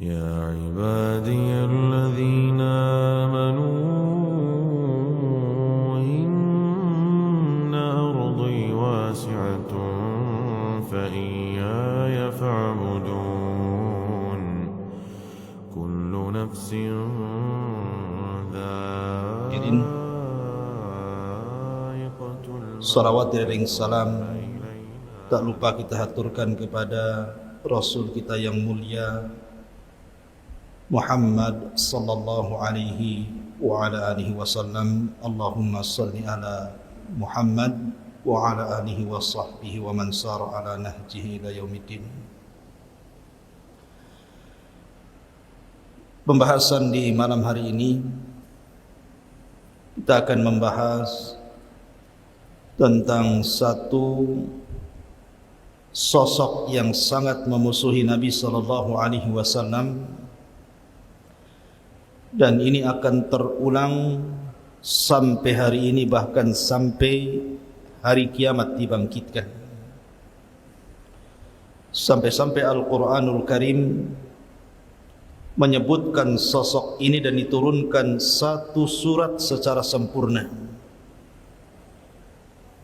يا عبادي الذين آمنوا إن أرضي واسعة فإياي فاعبدون كل نفس ذائقة Salawat dan salam tak lupa kita haturkan kepada Rasul kita yang mulia Muhammad sallallahu alaihi wa ala alihi wasallam. Allahumma salli ala Muhammad wa ala alihi wa sahbihi wa man sara ala nahjihi ila yaumiddin. Pembahasan di malam hari ini kita akan membahas tentang satu sosok yang sangat memusuhi Nabi sallallahu alaihi wasallam, dan ini akan terulang sampai hari ini, bahkan sampai hari kiamat dibangkitkan. Sampai-sampai Al-Quranul Karim menyebutkan sosok ini dan diturunkan satu surat secara sempurna.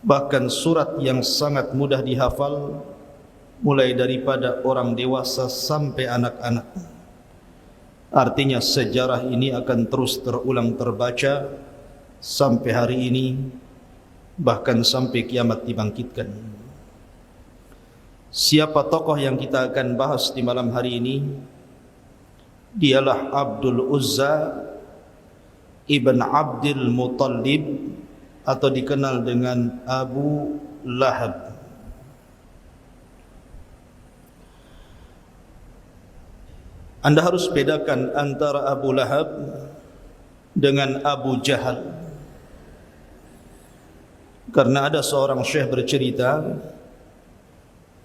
Bahkan surat yang sangat mudah dihafal, mulai daripada orang dewasa sampai anak-anak. Artinya sejarah ini akan terus terulang terbaca sampai hari ini, bahkan sampai kiamat dibangkitkan. Siapa tokoh yang kita akan bahas di malam hari ini? Dialah Abdul Uzza ibn Abdul Muttalib, atau dikenal dengan Abu Lahab. Anda harus bedakan antara Abu Lahab dengan Abu Jahal, karena ada seorang syekh bercerita,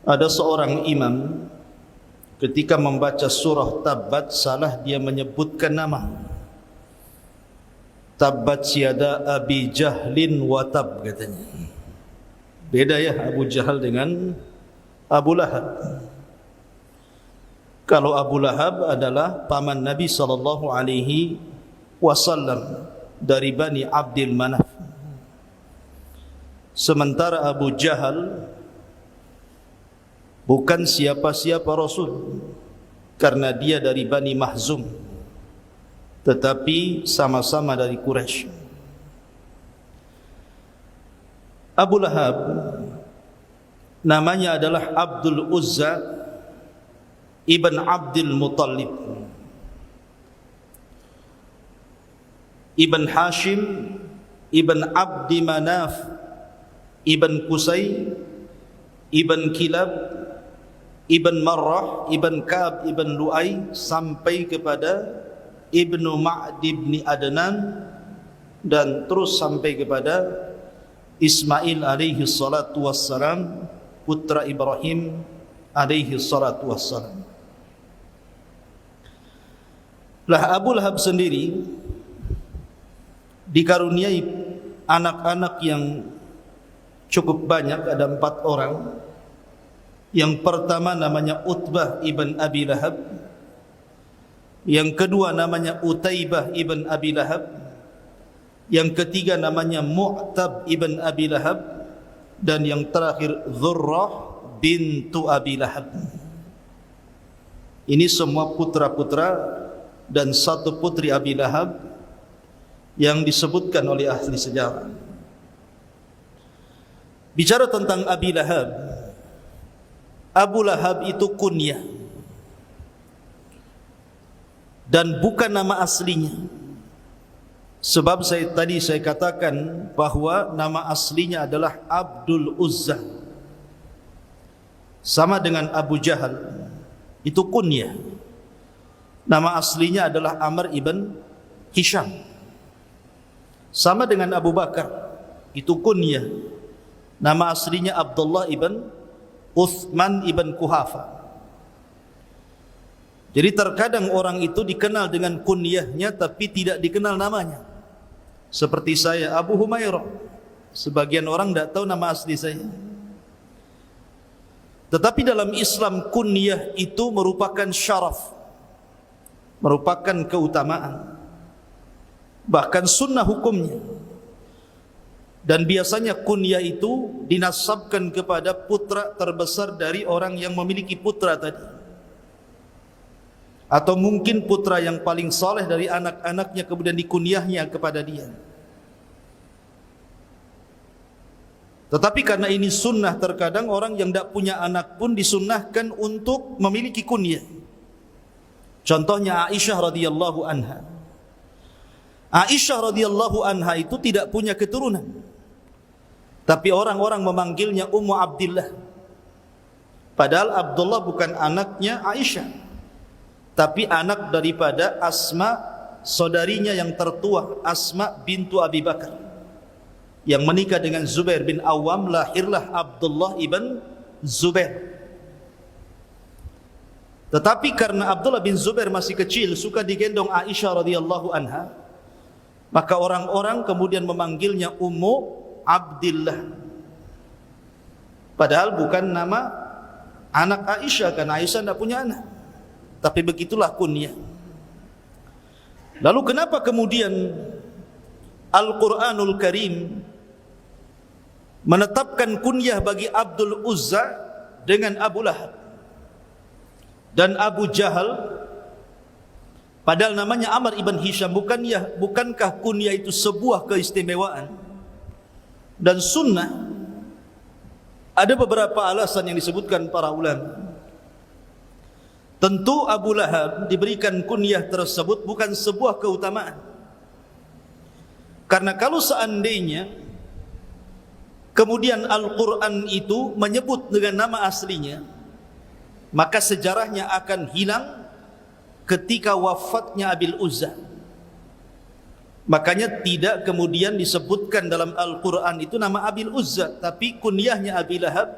ada seorang imam ketika membaca surah Tabbat salah dia menyebutkan nama. Tabbat siada Abi Jahlin wa tab, katanya. Beda ya Abu Jahal dengan Abu Lahab. Kalau Abu Lahab adalah paman Nabi sallallahu alaihi wasallam dari Bani Abdul Manaf. Sementara Abu Jahal bukan siapa-siapa Rasul, karena dia dari Bani Mahzum, tetapi sama-sama dari Quraisy. Abu Lahab namanya adalah Abdul Uzza ibn Abdul Muttalib ibn Hashim ibn Abdi Manaf ibn Qusay ibn Kilab ibn Marrah ibn Ka'ab ibn Lu'ay sampai kepada Ibnu Ma'di ibn Adnan, dan terus sampai kepada Ismail alaihi salatu wassalam, putra Ibrahim alaihi salatu wassalam. Lah Abu Lahab sendiri dikaruniai anak-anak yang cukup banyak, ada 4 orang. Yang pertama namanya Utbah ibn Abi Lahab, yang kedua namanya Utaibah ibn Abi Lahab, yang ketiga namanya Mu'tab ibn Abi Lahab, dan yang terakhir Dzurrah bintu Abi Lahab. Ini semua putra-putra dan satu putri Abi Lahab yang disebutkan oleh ahli sejarah. Bicara tentang Abi Lahab, Abu Lahab itu kunyah dan bukan nama aslinya. Sebab tadi saya katakan bahwa nama aslinya adalah Abdul Uzza, sama dengan Abu Jahal, itu kunyah. Nama aslinya adalah Amr ibn Hisham. Sama dengan Abu Bakar, itu kunyah. Nama aslinya Abdullah ibn Uthman ibn Kuhafa. Jadi terkadang orang itu dikenal dengan kunyahnya tapi tidak dikenal namanya. Seperti saya, Abu Humairah. Sebagian orang tidak tahu nama asli saya. Tetapi dalam Islam kunyah itu merupakan syaraf. merupakan keutamaan, bahkan sunnah hukumnya. Dan biasanya kunyah itu dinasabkan kepada putra terbesar dari orang yang memiliki putra tadi, atau mungkin putra yang paling saleh dari anak-anaknya kemudian dikunyahnya kepada dia. Tetapi karena ini sunnah, terkadang orang yang tidak punya anak pun disunnahkan untuk memiliki kunyah. Contohnya Aisyah radhiyallahu anha. Aisyah radhiyallahu anha itu tidak punya keturunan, tapi orang-orang memanggilnya Ummu Abdillah. Padahal Abdullah bukan anaknya Aisyah, tapi anak daripada Asma, saudarinya yang tertua, Asma bintu Abi Bakar, yang menikah dengan Zubair bin Awam. Lahirlah Abdullah ibn Zubair. Tetapi karena Abdullah bin Zubair masih kecil, suka digendong Aisyah radhiyallahu anha, maka orang-orang kemudian memanggilnya Ummu Abdillah. Padahal bukan nama anak Aisyah, karena Aisyah tidak punya anak, tapi begitulah kunyah. Lalu kenapa kemudian Al-Quranul Karim menetapkan kunyah bagi Abdul Uzza dengan Abu Lahab dan Abu Jahal, padahal namanya Amr ibn Hisham? Bukankah kunyah itu sebuah keistimewaan dan sunnah? Ada beberapa alasan yang disebutkan para ulama. Tentu Abu Lahab diberikan kunyah tersebut bukan sebuah keutamaan, karena kalau seandainya kemudian Al-Quran itu menyebut dengan nama aslinya, maka sejarahnya akan hilang ketika wafatnya Abil Uzza. Makanya tidak kemudian disebutkan dalam Al-Quran itu nama Abil Uzza, tapi kunyahnya Abi Lahab,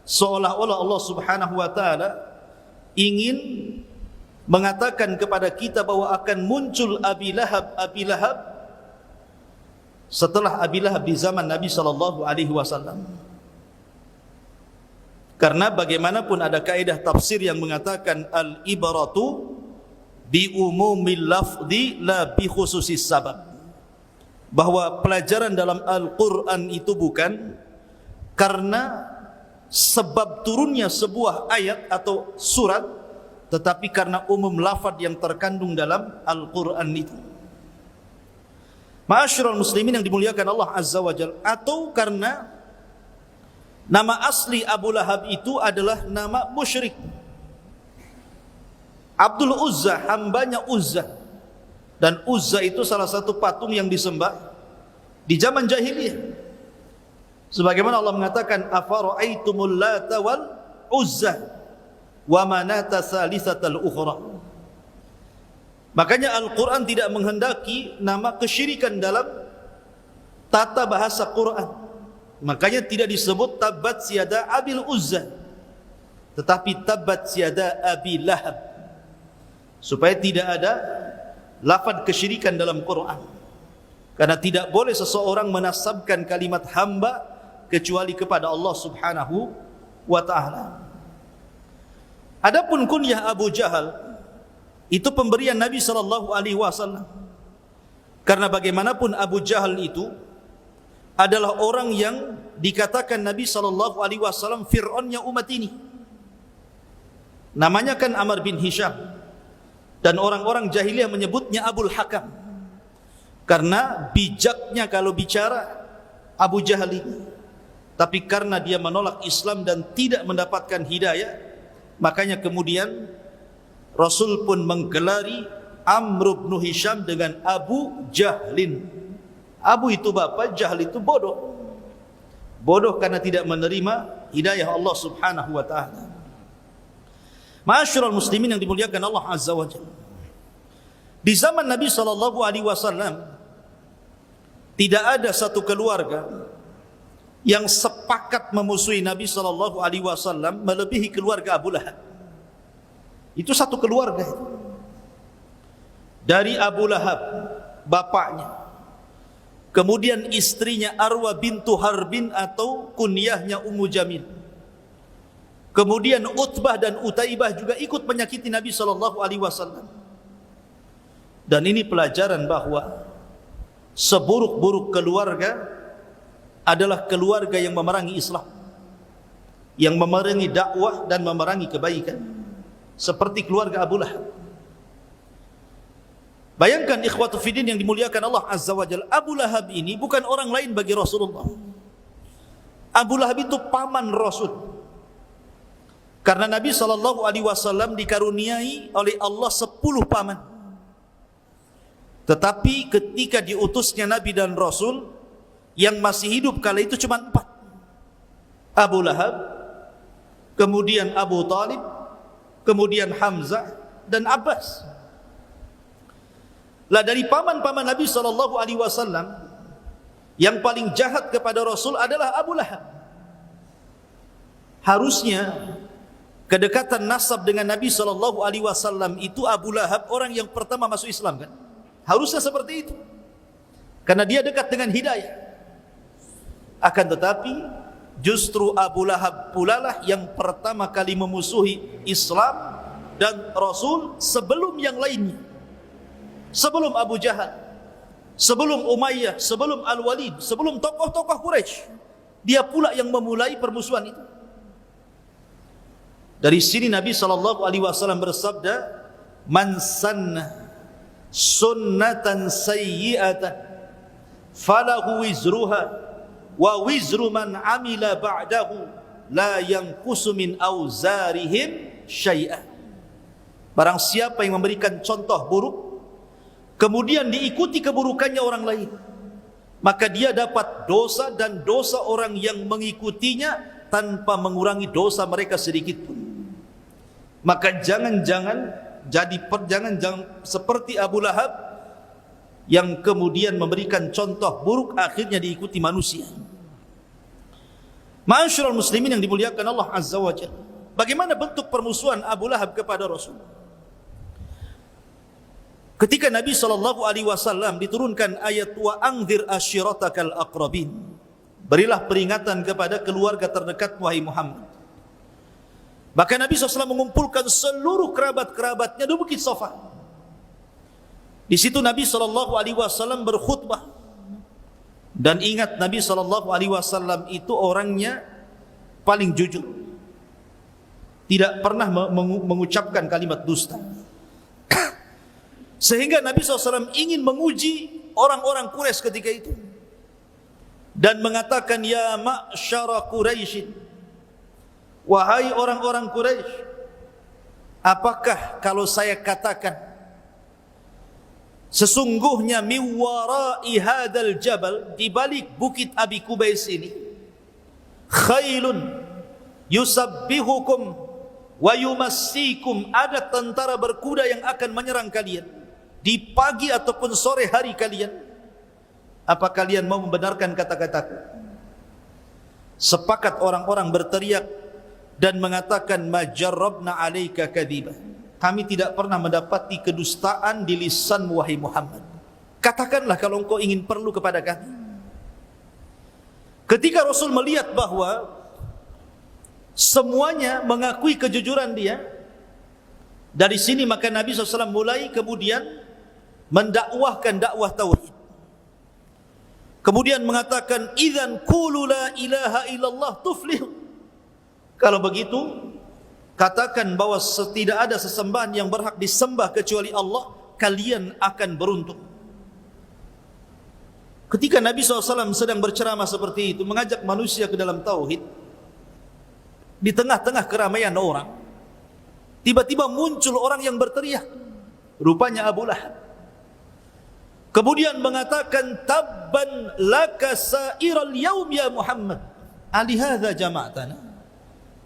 seolah-olah Allah subhanahu wa ta'ala ingin mengatakan kepada kita bahwa akan muncul Abi Lahab setelah Abi Lahab di zaman Nabi SAW. Karena bagaimanapun ada kaidah tafsir yang mengatakan al-ibaratu bi umumil lafzi la bi khususis sabab, bahwa pelajaran dalam Al-Quran itu bukan karena sebab turunnya sebuah ayat atau surat, tetapi karena umum lafaz yang terkandung dalam Al-Quran itu. Ma'asyiral muslimin yang dimuliakan Allah Azza wa Jalla, atau karena nama asli Abu Lahab itu adalah nama musyrik. Abdul Uzza, hambanya Uzza, dan Uzza itu salah satu patung yang disembah di zaman jahiliyah. Sebagaimana Allah mengatakan, afara'aitumul lata wal uzza wa manata salisatal ukhra. Makanya Al-Quran tidak menghendaki nama kesyirikan dalam tata bahasa Quran. Makanya tidak disebut tabat siada Abil Uzza, tetapi tabat siada Abi Lahab, supaya tidak ada lafaz kesyirikan dalam Quran. Karena tidak boleh seseorang menasabkan kalimat hamba kecuali kepada Allah subhanahu wa ta'ala. Adapun kunyah Abu Jahal itu pemberian Nabi SAW. Karena bagaimanapun Abu Jahal itu adalah orang yang dikatakan Nabi SAW Fir'aunnya umat ini. Namanya kan Amr bin Hisham, dan orang-orang jahiliyah menyebutnya Abul Hakam, karena bijaknya kalau bicara Abu Jahal ini. Tapi karena dia menolak Islam dan tidak mendapatkan hidayah, makanya kemudian Rasul pun menggelari Amr bin Hisham dengan Abu Jahlin. Abu itu bapak, Jahl itu bodoh. Bodoh karena tidak menerima hidayah Allah subhanahu wa ta'ala. Ma'asyiral muslimin yang dimuliakan Allah Azza wa Jalla, di zaman Nabi SAW tidak ada satu keluarga yang sepakat memusuhi Nabi SAW melebihi keluarga Abu Lahab. Itu satu keluarga itu. Dari Abu Lahab, bapaknya, kemudian istrinya Arwa bintu Harbin atau kunyahnya Ummu Jamil, kemudian Utbah dan Utaibah juga ikut menyakiti Nabi SAW. Dan ini pelajaran bahwa seburuk-buruk keluarga adalah keluarga yang memerangi Islam, yang memerangi dakwah dan memerangi kebaikan, seperti keluarga Abu Lahab. Bayangkan ikhwatu fiddin yang dimuliakan Allah Azza wa Jalla, Abu Lahab ini bukan orang lain bagi Rasulullah. Abu Lahab itu paman Rasul. Karena Nabi SAW dikaruniai oleh Allah 10 paman. Tetapi ketika diutusnya Nabi dan Rasul, yang masih hidup kala itu cuma 4. Abu Lahab, kemudian Abu Talib, kemudian Hamzah dan Abbas. Lah dari paman-paman Nabi SAW, yang paling jahat kepada Rasul adalah Abu Lahab. Harusnya kedekatan nasab dengan Nabi SAW itu Abu Lahab orang yang pertama masuk Islam, kan? Harusnya seperti itu, karena dia dekat dengan hidayah. Akan tetapi justru Abu Lahab pula lah yang pertama kali memusuhi Islam dan Rasul sebelum yang lainnya. Sebelum Abu Jahal, sebelum Umayyah, sebelum Al-Walid, sebelum tokoh-tokoh Quraisy, dia pula yang memulai permusuhan itu. Dari sini Nabi SAW bersabda, "Man sanna sunnatan sayyi'atan falahu wizruha wa wizru man amila ba'dahu la yanqusu min auzarihim syai'an." Barang siapa yang memberikan contoh buruk kemudian diikuti keburukannya orang lain, maka dia dapat dosa dan dosa orang yang mengikutinya tanpa mengurangi dosa mereka sedikit pun. Maka jangan seperti Abu Lahab yang kemudian memberikan contoh buruk akhirnya diikuti manusia. Ma'asyiral muslimin yang dimuliakan Allah Azza wa Jalla, bagaimana bentuk permusuhan Abu Lahab kepada Rasul? Ketika Nabi SAW diturunkan ayat wa anzir ashiratakal aqrabin, berilah peringatan kepada keluarga terdekat wahai Muhammad. Maka Nabi SAW mengumpulkan seluruh kerabat-kerabatnya di Bukit Safa. Di situ Nabi SAW berkhutbah. Dan ingat, Nabi SAW itu orangnya paling jujur, tidak pernah mengucapkan kalimat dusta. Sehingga Nabi SAW ingin menguji orang-orang Quraisy ketika itu dan mengatakan, ya ma'syara Quraisyin, wahai orang-orang Quraisy, apakah kalau saya katakan sesungguhnya miwara'i hadal jabal, di balik bukit Abi Qubais ini, khailun yusabbihukum wa yumassikum, ada tentara berkuda yang akan menyerang kalian di pagi ataupun sore hari kalian. Apa kalian mau membenarkan kata-kataku? Sepakat orang-orang berteriak dan mengatakan, majarrabna alaika kadhiba, kami tidak pernah mendapati kedustaan di lisan wahai Muhammad. Katakanlah kalau engkau ingin perlu kepada kami. Ketika Rasul melihat bahwa semuanya mengakui kejujuran dia, dari sini maka Nabi SAW mulai kemudian mendakwahkan dakwah tauhid. Kemudian mengatakan, idzan qulu la ilaha illallah tuflihu, kalau begitu katakan bahwa tidak ada sesembahan yang berhak disembah kecuali Allah, kalian akan beruntung. Ketika Nabi SAW sedang berceramah seperti itu, mengajak manusia ke dalam tauhid, di tengah-tengah keramaian orang, tiba-tiba muncul orang yang berteriak, rupanya Abu Lahab. Kemudian mengatakan, tabban laka sa'iral yaum ya Muhammad, alihadza jama'tana,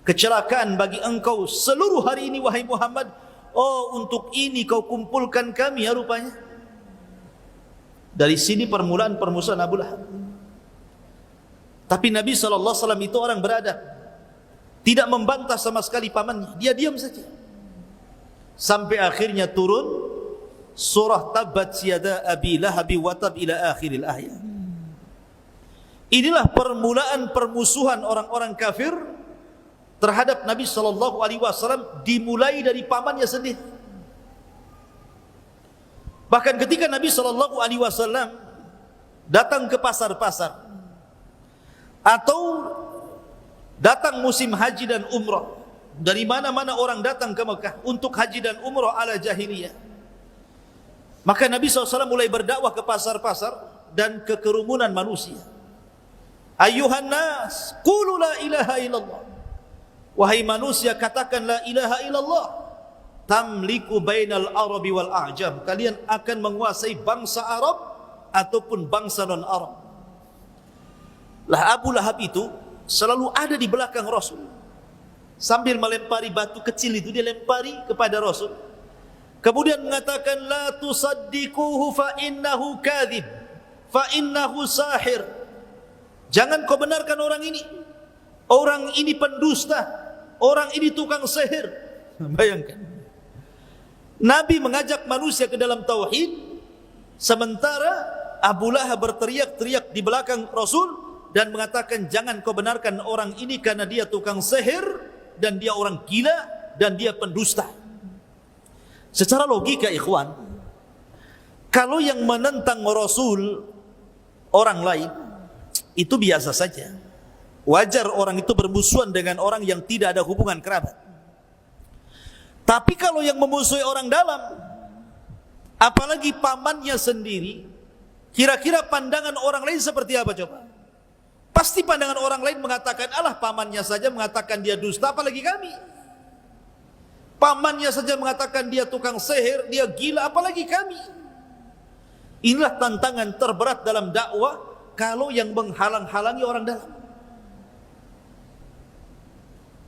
kecelakaan bagi engkau seluruh hari ini wahai Muhammad, oh untuk ini kau kumpulkan kami ya rupanya. Dari sini permulaan permusuhan Abu Lahab. Tapi Nabi SAW itu orang beradab, tidak membantah sama sekali pamannya, dia diam saja. Sampai akhirnya turun surah Tabbat yada Abi Lahab wa tab ila akhiril ayat. Inilah permulaan permusuhan orang-orang kafir terhadap Nabi SAW, dimulai dari pamannya sendiri. Bahkan ketika Nabi SAW datang ke pasar-pasar atau datang musim haji dan umrah, dari mana-mana orang datang ke Mekah untuk haji dan umrah ala jahiliyah, maka Nabi SAW mulai berdakwah ke pasar-pasar dan ke kerumunan manusia. Ayuhan nas, qulu la ilaha illallah. Wahai manusia, katakan la ilaha illallah. Tamliku bainal arabi wal a'jam. Kalian akan menguasai bangsa Arab ataupun bangsa non-Arab. Lah Abu Lahab itu selalu ada di belakang Rasul. Sambil melempari batu kecil itu, dia lempari kepada Rasul. Kemudian mengatakan, la tusaddiquhu fa innahu kadhib, fa innahu sahir. Jangan kau benarkan orang ini. Orang ini pendusta, orang ini tukang sihir. Bayangkan, Nabi mengajak manusia ke dalam tauhid, sementara Abu Lahab berteriak-teriak di belakang Rasul dan mengatakan, jangan kau benarkan orang ini karena dia tukang sihir dan dia orang gila dan dia pendusta. Secara logika ikhwan, kalau yang menentang Rasul orang lain itu biasa saja. Wajar orang itu bermusuhan dengan orang yang tidak ada hubungan kerabat. Tapi kalau yang memusuhi orang dalam, apalagi pamannya sendiri, kira-kira pandangan orang lain seperti apa coba? Pasti pandangan orang lain mengatakan, alah pamannya saja mengatakan dia dusta, apalagi kami. Pamannya saja mengatakan dia tukang sihir, dia gila, apalagi kami. Inilah tantangan terberat dalam dakwah kalau yang menghalang-halangi orang dalam.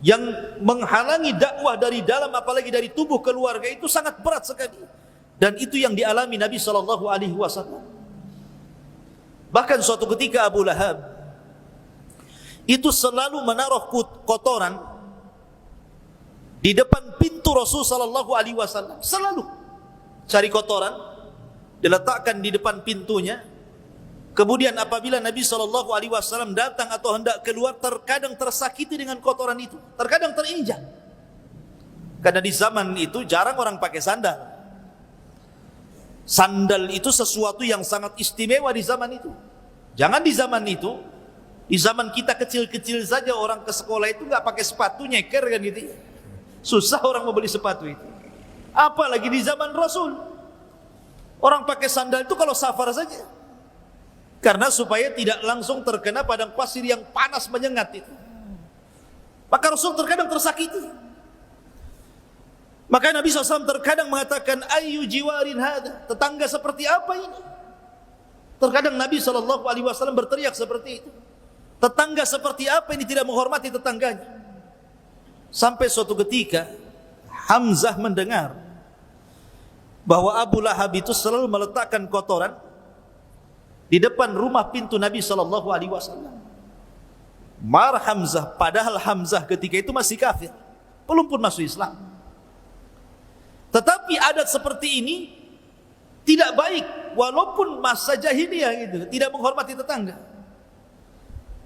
Yang menghalangi dakwah dari dalam, apalagi dari tubuh keluarga, itu sangat berat sekali. Dan itu yang dialami Nabi SAW. Bahkan suatu ketika Abu Lahab itu selalu menaruh kotoran di depan pintu Rasul SAW. Selalu cari kotoran, diletakkan di depan pintunya. Kemudian apabila Nabi SAW datang atau hendak keluar, terkadang tersakiti dengan kotoran itu, terkadang terinjak. Karena di zaman itu jarang orang pakai sandal. Sandal itu sesuatu yang sangat istimewa di zaman itu. Jangan di zaman itu, di zaman kita kecil-kecil saja orang ke sekolah itu nggak pakai sepatu, nyeker kan gitu. Susah orang mau beli sepatu itu. Apalagi di zaman Rasul. Orang pakai sandal itu kalau safar saja. Karena supaya tidak langsung terkena padang pasir yang panas menyengat itu. Maka Rasul terkadang tersakiti. Maka Nabi SAW terkadang mengatakan, ayu jiwarin hadha, tetangga seperti apa ini? Terkadang Nabi SAW berteriak seperti itu. Tetangga seperti apa ini tidak menghormati tetangganya? Sampai suatu ketika Hamzah mendengar bahwa Abu Lahab itu selalu meletakkan kotoran di depan rumah pintu Nabi SAW. Marah Hamzah, padahal Hamzah ketika itu masih kafir, belum pun masuk Islam. Tetapi adat seperti ini tidak baik, walaupun masa jahiliyah gitu, tidak menghormati tetangga.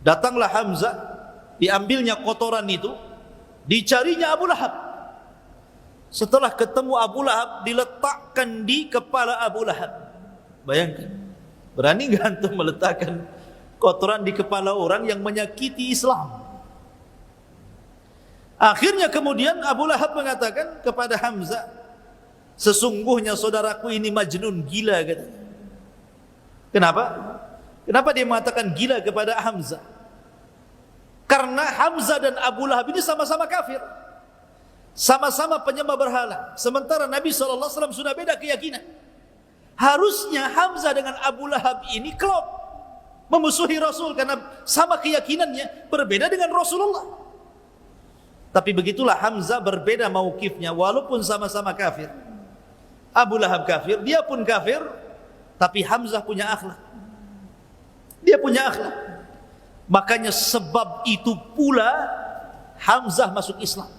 Datanglah Hamzah, diambilnya kotoran itu, dicarinya Abu Lahab. Setelah ketemu Abu Lahab, diletakkan di kepala Abu Lahab. Bayangkan, berani nggak antum meletakkan kotoran di kepala orang yang menyakiti Islam? Akhirnya kemudian Abu Lahab mengatakan kepada Hamzah, sesungguhnya saudaraku ini majnun, gila katanya. Kenapa? Kenapa dia mengatakan gila kepada Hamzah? Karena Hamzah dan Abu Lahab ini sama-sama kafir, sama-sama penyembah berhala. Sementara Nabi SAW sudah beda keyakinan. Harusnya Hamzah dengan Abu Lahab ini klop, memusuhi Rasul karena sama keyakinannya, berbeda dengan Rasulullah. Tapi begitulah Hamzah berbeda mauqifnya, walaupun sama-sama kafir. Abu Lahab kafir, dia pun kafir, tapi Hamzah punya akhlak. Dia punya akhlak. Makanya sebab itu pula Hamzah masuk Islam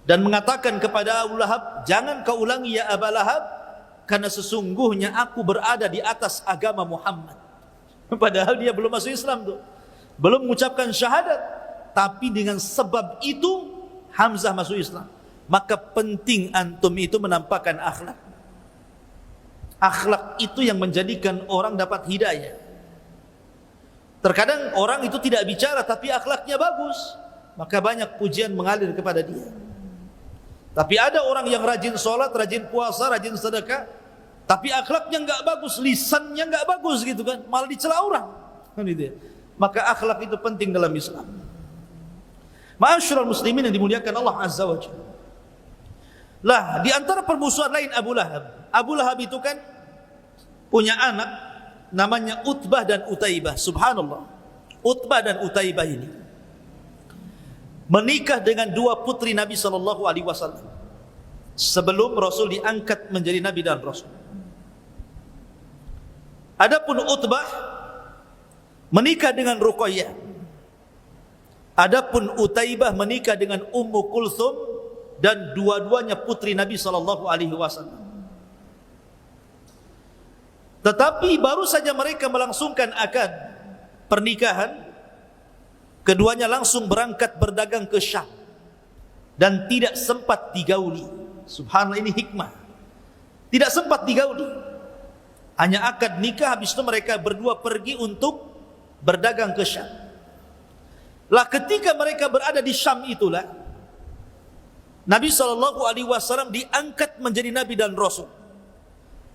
dan mengatakan kepada Abu Lahab, jangan kau ulangi ya Abu Lahab, karena sesungguhnya aku berada di atas agama Muhammad. Padahal dia belum masuk Islam tuh, belum mengucapkan syahadat, tapi dengan sebab itu Hamzah masuk Islam. Maka penting antum itu menampakkan akhlak. Akhlak itu yang menjadikan orang dapat hidayah. Terkadang orang itu tidak bicara tapi akhlaknya bagus, maka banyak pujian mengalir kepada dia. Tapi ada orang yang rajin sholat, rajin puasa, rajin sedekah, tapi akhlaknya enggak bagus, lisannya enggak bagus gitu kan, malah dicela orang. Kan gitu ya. Maka akhlak itu penting dalam Islam. Ma'asyiral muslimin yang dimuliakan Allah Azza wa Jalla. Lah, di antara permusuhan lain Abu Lahab. Abu Lahab itu kan punya anak namanya Utbah dan Utaibah. Subhanallah. Utbah dan Utaibah ini menikah dengan dua putri Nabi sallallahu alaihi wasallam sebelum Rasul diangkat menjadi nabi dan rasul. Adapun Utbah menikah dengan Ruqayyah. Adapun Utaibah menikah dengan Ummu Kulthum dan dua-duanya putri Nabi sallallahu alaihi wasallam. Tetapi baru saja mereka melangsungkan akad pernikahan, keduanya langsung berangkat berdagang ke Syam dan tidak sempat digauli. Subhanallah, ini hikmah. Tidak sempat digauli. Hanya akad nikah, habis itu mereka berdua pergi untuk berdagang ke Syam. Lah ketika mereka berada di Syam itulah Nabi SAW diangkat menjadi Nabi dan Rasul.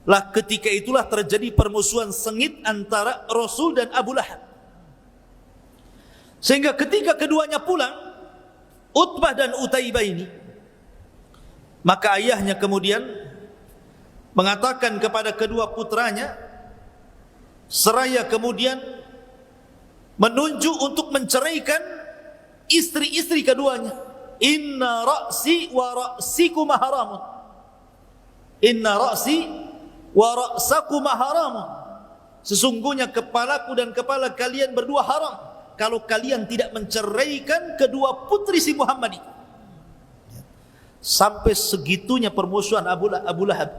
Lah ketika itulah terjadi permusuhan sengit antara Rasul dan Abu Lahab. Sehingga ketika keduanya pulang, Utbah dan Utaibah ini, maka ayahnya kemudian mengatakan kepada kedua putranya, seraya kemudian menunjuk untuk menceraikan istri-istri keduanya. Inna ra'si wa ra'sikuma haramun. Inna ra'si wa ra'sakuma haramun. Sesungguhnya kepalaku dan kepala kalian berdua haram kalau kalian tidak menceraikan kedua putri si Muhammad itu. Sampai segitunya permusuhan Abu Lahab.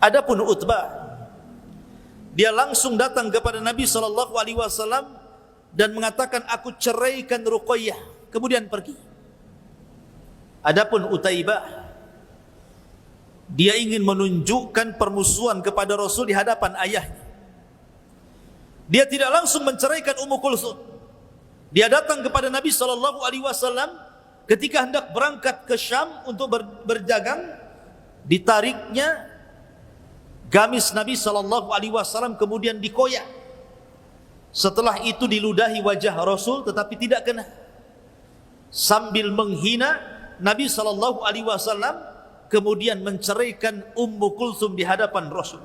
Adapun Utbah, dia langsung datang kepada Nabi SAW dan mengatakan, aku ceraikan Ruqayyah, kemudian pergi. Adapun Utaibah, dia ingin menunjukkan permusuhan kepada Rasul di hadapan ayahnya. Dia tidak langsung menceraikan Ummu Kulthum. Dia datang kepada Nabi SAW ketika hendak berangkat ke Syam untuk berdagang. Ditariknya gamis Nabi SAW kemudian dikoyak. Setelah itu diludahi wajah Rasul tetapi tidak kena. Sambil menghina Nabi SAW, kemudian menceraikan Ummu Kulthum di hadapan Rasul.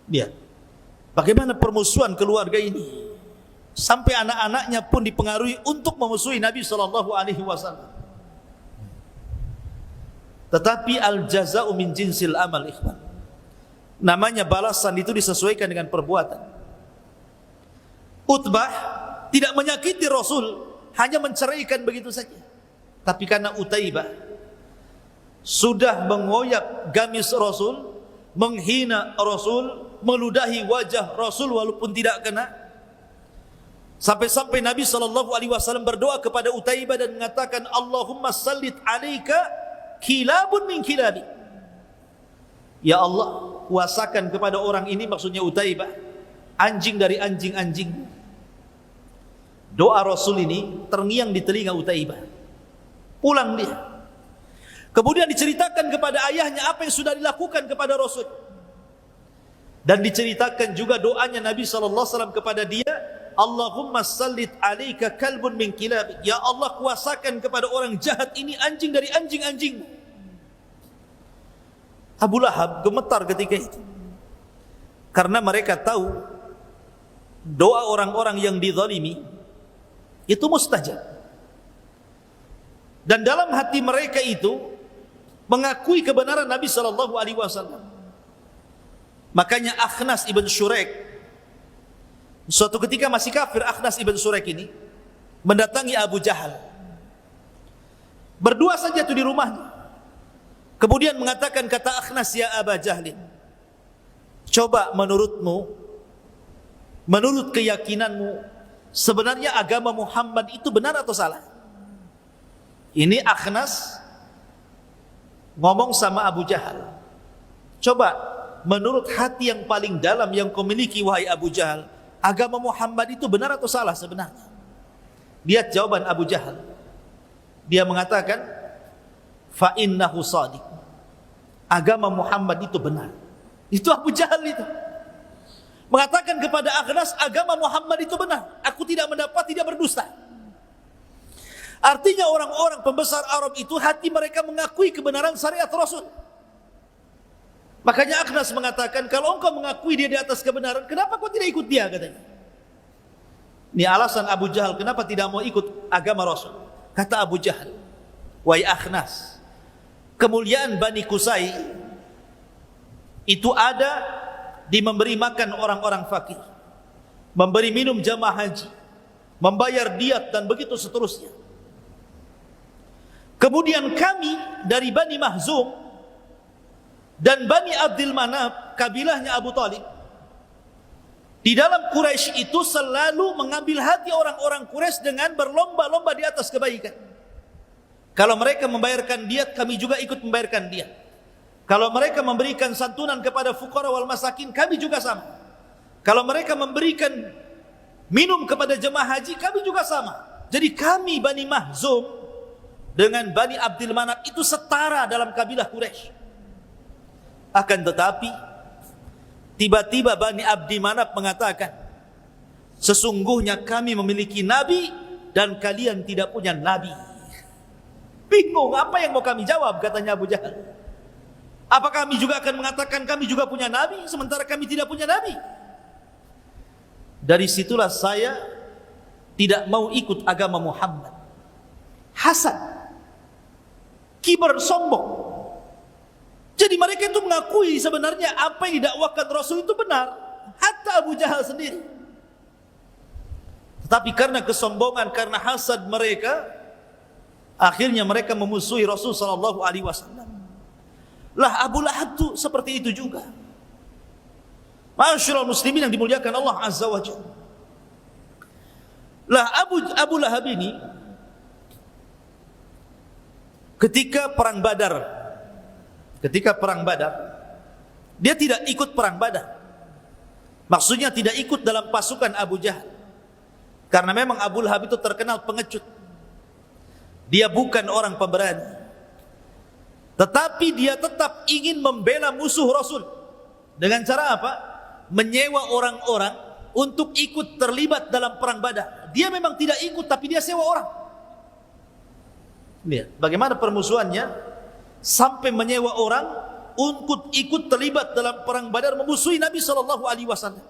Dia, bagaimana permusuhan keluarga ini? Sampai anak-anaknya pun dipengaruhi untuk memusuhi Nabi SAW. Tetapi al-jaza'u min jinsil amal, ikhwan. Namanya balasan itu disesuaikan dengan perbuatan. Utbah tidak menyakiti Rasul, hanya menceraikan begitu saja. Tapi karena Utaibah sudah mengoyak gamis Rasul, menghina Rasul, meludahi wajah Rasul walaupun tidak kena, sampai-sampai Nabi SAW berdoa kepada Utaibah dan mengatakan, Allahumma sallit alaika kilabun min kilabi. Ya Allah, kuasakan kepada orang ini, maksudnya Utaibah, anjing dari anjing-anjing. Doa Rasul ini terngiang di telinga Utaibah. Pulang dia. Kemudian diceritakan kepada ayahnya apa yang sudah dilakukan kepada Rasul. Dan diceritakan juga doanya Nabi SAW kepada dia, Allahumma sallit alaika kalbun min kilab. Ya Allah, kuasakan kepada orang jahat ini anjing dari anjing-anjing. Abu Lahab gemetar ketika itu, karena mereka tahu doa orang-orang yang dizalimi itu mustajab. Dan dalam hati mereka itu mengakui kebenaran Nabi SAW. Makanya Akhnas ibn Syuraik, suatu ketika masih kafir, Akhnas ibn Syuraik ini mendatangi Abu Jahal. Berdua saja itu di rumahnya. Kemudian mengatakan, kata Akhnas, ya Aba Jahlin, coba menurutmu, menurut keyakinanmu, sebenarnya agama Muhammad itu benar atau salah? Ini Akhnas ngomong sama Abu Jahal. Coba menurut hati yang paling dalam yang kau miliki wahai Abu Jahal, agama Muhammad itu benar atau salah sebenarnya? Lihat jawaban Abu Jahal. Dia mengatakan, fa innahu shadiq. Agama Muhammad itu benar. Itu Abu Jahal itu. Mengatakan kepada Akhnas, agama Muhammad itu benar. Aku tidak mendapat, tidak berdusta. Artinya orang-orang pembesar Arab itu hati mereka mengakui kebenaran syariat Rasul. Makanya Akhnas mengatakan, kalau engkau mengakui dia di atas kebenaran, kenapa kau tidak ikut dia, katanya. Ini alasan Abu Jahal kenapa tidak mau ikut agama Rasul. Kata Abu Jahal, wahai Akhnas, kemuliaan Bani Qusay itu ada di memberi makan orang-orang fakir, memberi minum jamaah haji, membayar diat dan begitu seterusnya. Kemudian kami dari Bani Mahzum dan Bani Abdul Manaf, kabilahnya Abu Talib, di dalam Quraisy itu selalu mengambil hati orang-orang Quraisy dengan berlomba-lomba di atas kebaikan. Kalau mereka membayarkan diat, kami juga ikut membayarkan diat. Kalau mereka memberikan santunan kepada fuqara wal masakin, kami juga sama. Kalau mereka memberikan minum kepada jemaah haji, kami juga sama. Jadi kami Bani Mahzum dengan Bani Abdul Manaf itu setara dalam kabilah Quraisy. Akan tetapi tiba-tiba Bani Abdi Manaf mengatakan, sesungguhnya kami memiliki nabi dan kalian tidak punya nabi. Bingung, apa yang mau kami jawab, katanya Abu Jahal. Apa kami juga akan mengatakan kami juga punya nabi sementara kami tidak punya nabi? Dari situlah saya tidak mau ikut agama Muhammad. Hasad, kibar, sombong. Jadi mereka itu mengakui sebenarnya apa yang didakwakan Rasul itu benar, hatta Abu Jahal sendiri. Tetapi karena kesombongan, karena hasad mereka, akhirnya mereka memusuhi Rasul sallallahu alaihi wasallam. Lah Abu Lahab itu seperti itu juga. Ma'asyiral muslimin yang dimuliakan Allah Azza wa Jalla. Lah Abu Lahab ini ketika perang Badar, dia tidak ikut perang Badar. Maksudnya tidak ikut dalam pasukan Abu Jahal. Karena memang Abu Lahab itu terkenal pengecut. Dia bukan orang pemberani. Tetapi dia tetap ingin membela musuh Rasul. Dengan cara apa? Menyewa orang-orang untuk ikut terlibat dalam perang Badar. Dia memang tidak ikut, tapi dia sewa orang. Lihat bagaimana permusuhannya, sampai menyewa orang untuk ikut terlibat dalam perang Badar memusuhi Nabi sallallahu alaihi wasallam.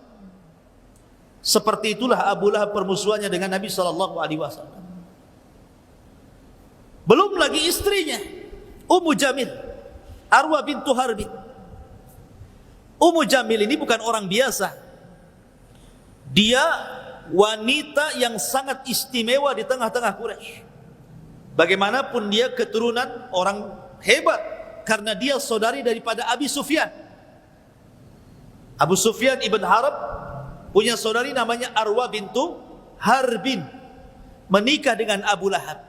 Seperti itulah Abu Lahab permusuhannya dengan Nabi sallallahu alaihi wasallam. Belum lagi istrinya Ummu Jamil, Arwa bintu Harbin. Ummu Jamil ini bukan orang biasa. Dia wanita yang sangat istimewa di tengah-tengah Quraisy. Bagaimanapun dia keturunan orang hebat, karena dia saudari daripada Abi Sufyan. Abu Sufyan ibn Harb punya saudari namanya Arwa bintu Harbin, menikah dengan Abu Lahab.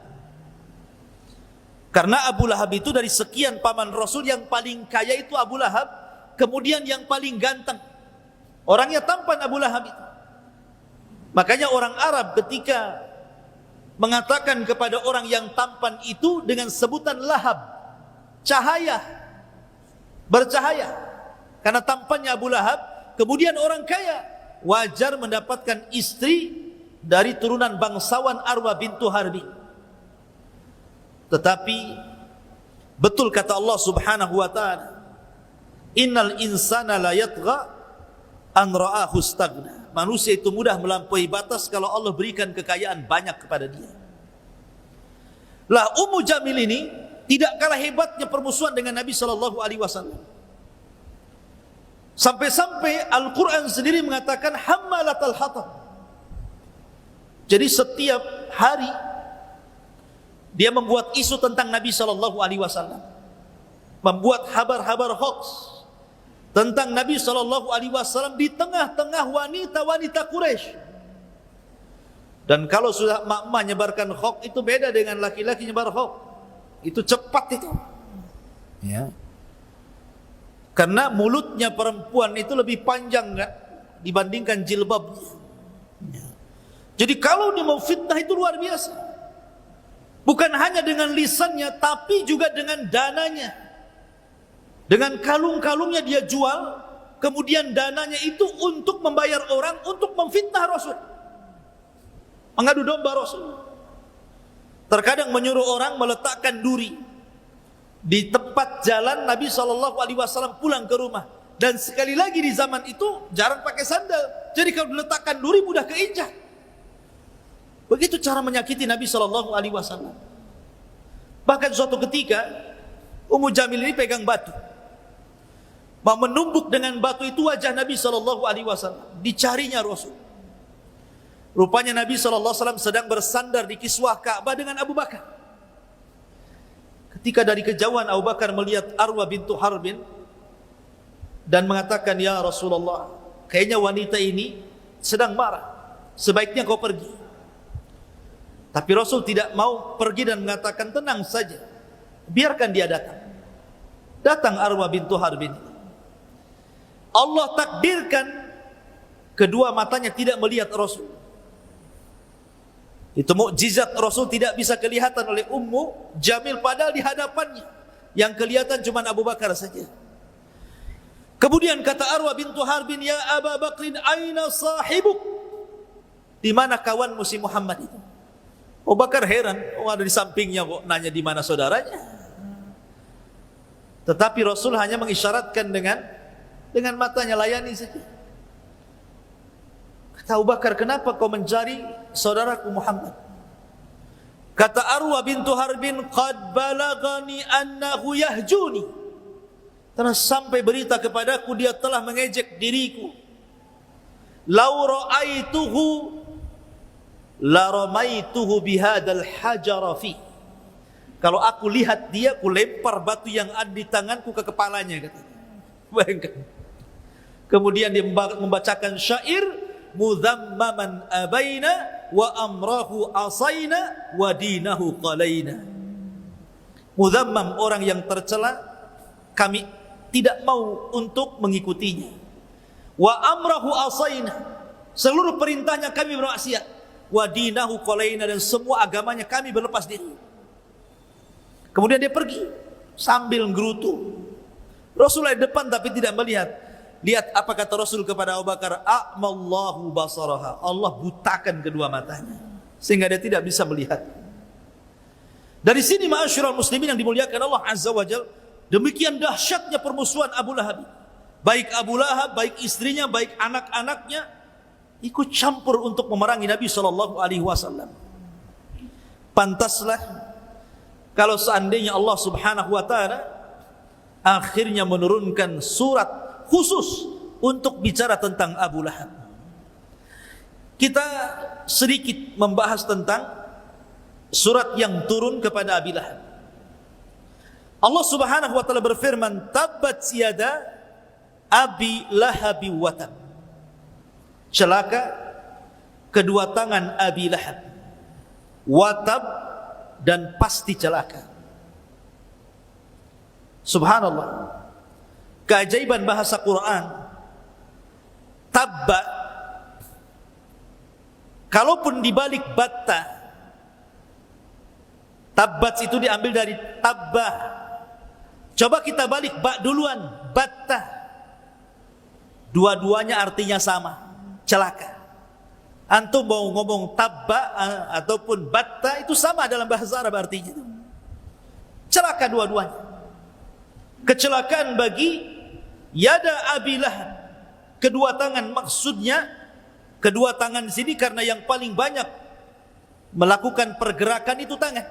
Karena Abu Lahab itu dari sekian paman Rasul yang paling kaya itu Abu Lahab, kemudian yang paling ganteng. Orangnya tampan Abu Lahab itu. Makanya orang Arab ketika mengatakan kepada orang yang tampan itu dengan sebutan lahab, cahaya, bercahaya. Karena tampannya Abu Lahab, kemudian orang kaya, wajar mendapatkan istri dari turunan bangsawan Arwa bintu Harbi. Tetapi betul kata Allah Subhanahu wa taala, innal insana la yatgha an ra'ahu istaghna. Manusia itu mudah melampaui batas kalau Allah berikan kekayaan banyak kepada dia. Lah Ummu Jamil ini tidak kalah hebatnya permusuhan dengan Nabi sallallahu alaihi wasallam. Sampai-sampai Al-Qur'an sendiri mengatakan hammalatal hatab. Jadi setiap hari dia membuat isu tentang Nabi sallallahu alaihi wasallam. Membuat kabar-kabar hoax tentang Nabi sallallahu alaihi wasallam di tengah-tengah wanita-wanita Quraisy. Dan kalau sudah mak-mak nyebarkan hoax itu beda dengan laki-laki nyebar hoax. Itu cepat itu. Ya. Karena mulutnya perempuan itu lebih panjang kan dibandingkan jilbabnya. Jadi kalau dia mau fitnah itu luar biasa. Bukan hanya dengan lisannya, tapi juga dengan dananya. Dengan kalung-kalungnya dia jual, kemudian dananya itu untuk membayar orang untuk memfitnah Rasul, mengadu domba Rasul. Terkadang menyuruh orang meletakkan duri di tempat jalan Nabi SAW pulang ke rumah. Dan sekali lagi di zaman itu jarang pakai sandal. Jadi kalau diletakkan duri mudah keinjak. Begitu cara menyakiti Nabi SAW. Bahkan suatu ketika Ummu Jamil ini pegang batu, mau menumbuk dengan batu itu wajah Nabi SAW. Dicarinya Rasul. Rupanya Nabi SAW sedang bersandar di kiswah Ka'bah dengan Abu Bakar. Ketika dari kejauhan Abu Bakar melihat Arwa bintu Harbin dan mengatakan, "Ya Rasulullah, kayaknya wanita ini sedang marah. Sebaiknya kau pergi." Tapi Rasul tidak mau pergi dan mengatakan, "Tenang saja, biarkan dia datang." Datang Arwa bintu Harbin. Allah takdirkan kedua matanya tidak melihat Rasul. Itu mukjizat, Rasul tidak bisa kelihatan oleh Ummu Jamil, padahal di hadapannya yang kelihatan cuma Abu Bakar saja. Kemudian kata Arwa bintu Harbin, "Ya Abu Bakrin, aina sahibuk?" Di mana kawanmu si Muhammad itu? Abu Bakar heran, ada di sampingnya kok nanya di mana saudaranya. Tetapi Rasul hanya mengisyaratkan dengan matanya, layani saja. Kata Abu Bakar, "Kenapa kau mencari saudaraku Muhammad?" Kata Arwa bintu Harbin, "Qad balagani annahu yahjuni." Telah sampai berita kepadaku dia telah mengejek diriku. "Lau ra'aituhu la ramaituhu bihadzal hajara fi." Kalau aku lihat dia, aku lempar batu yang ada di tanganku ke kepalanya, katanya. Bayangkan. Kemudian dia membacakan syair, "Mudhammaman abaina wa amrahu asaina wa dinahu qalaina." Mudhammam, orang yang tercela, kami tidak mau untuk mengikutinya. Wa amrahu asaina, seluruh perintahnya kami bermaksiat. Wa dinahu qalaina, dan semua agamanya kami berlepas diri. Kemudian dia pergi sambil gerutu. Rasulullah di depan tapi tidak melihat. Lihat apa kata Rasul kepada Abu Bakar, "A'mallahu basaraha." Allah butakan kedua matanya sehingga dia tidak bisa melihat. Dari sini ma'asyiral muslimin yang dimuliakan Allah Azza wa Jalla, demikian dahsyatnya permusuhan Abu Lahab. Baik Abu Lahab, baik istrinya, baik anak-anaknya ikut campur untuk memerangi Nabi SAW. Pantaslah kalau seandainya Allah Subhanahu wa taala akhirnya menurunkan surat khusus untuk bicara tentang Abu Lahab. Kita sedikit membahas tentang surat yang turun kepada Abi Lahab. Allah Subhanahu wa taala berfirman, "Tabbat yada Abi Lahab wa tab." Celaka kedua tangan Abi Lahab. Wa tab, dan pasti celaka. Subhanallah. Keajaiban bahasa Quran. Tabba, kalaupun dibalik batta, tabbat itu diambil dari tabbah. Coba kita balik ba duluan, batta. Dua-duanya artinya sama, celaka. Antum mau ngomong tabba ataupun batta itu sama dalam bahasa Arab artinya. Celaka dua-duanya. Kecelakaan bagi yada Abi Lahab, kedua tangan, maksudnya kedua tangan di sini karena yang paling banyak melakukan pergerakan itu tangan.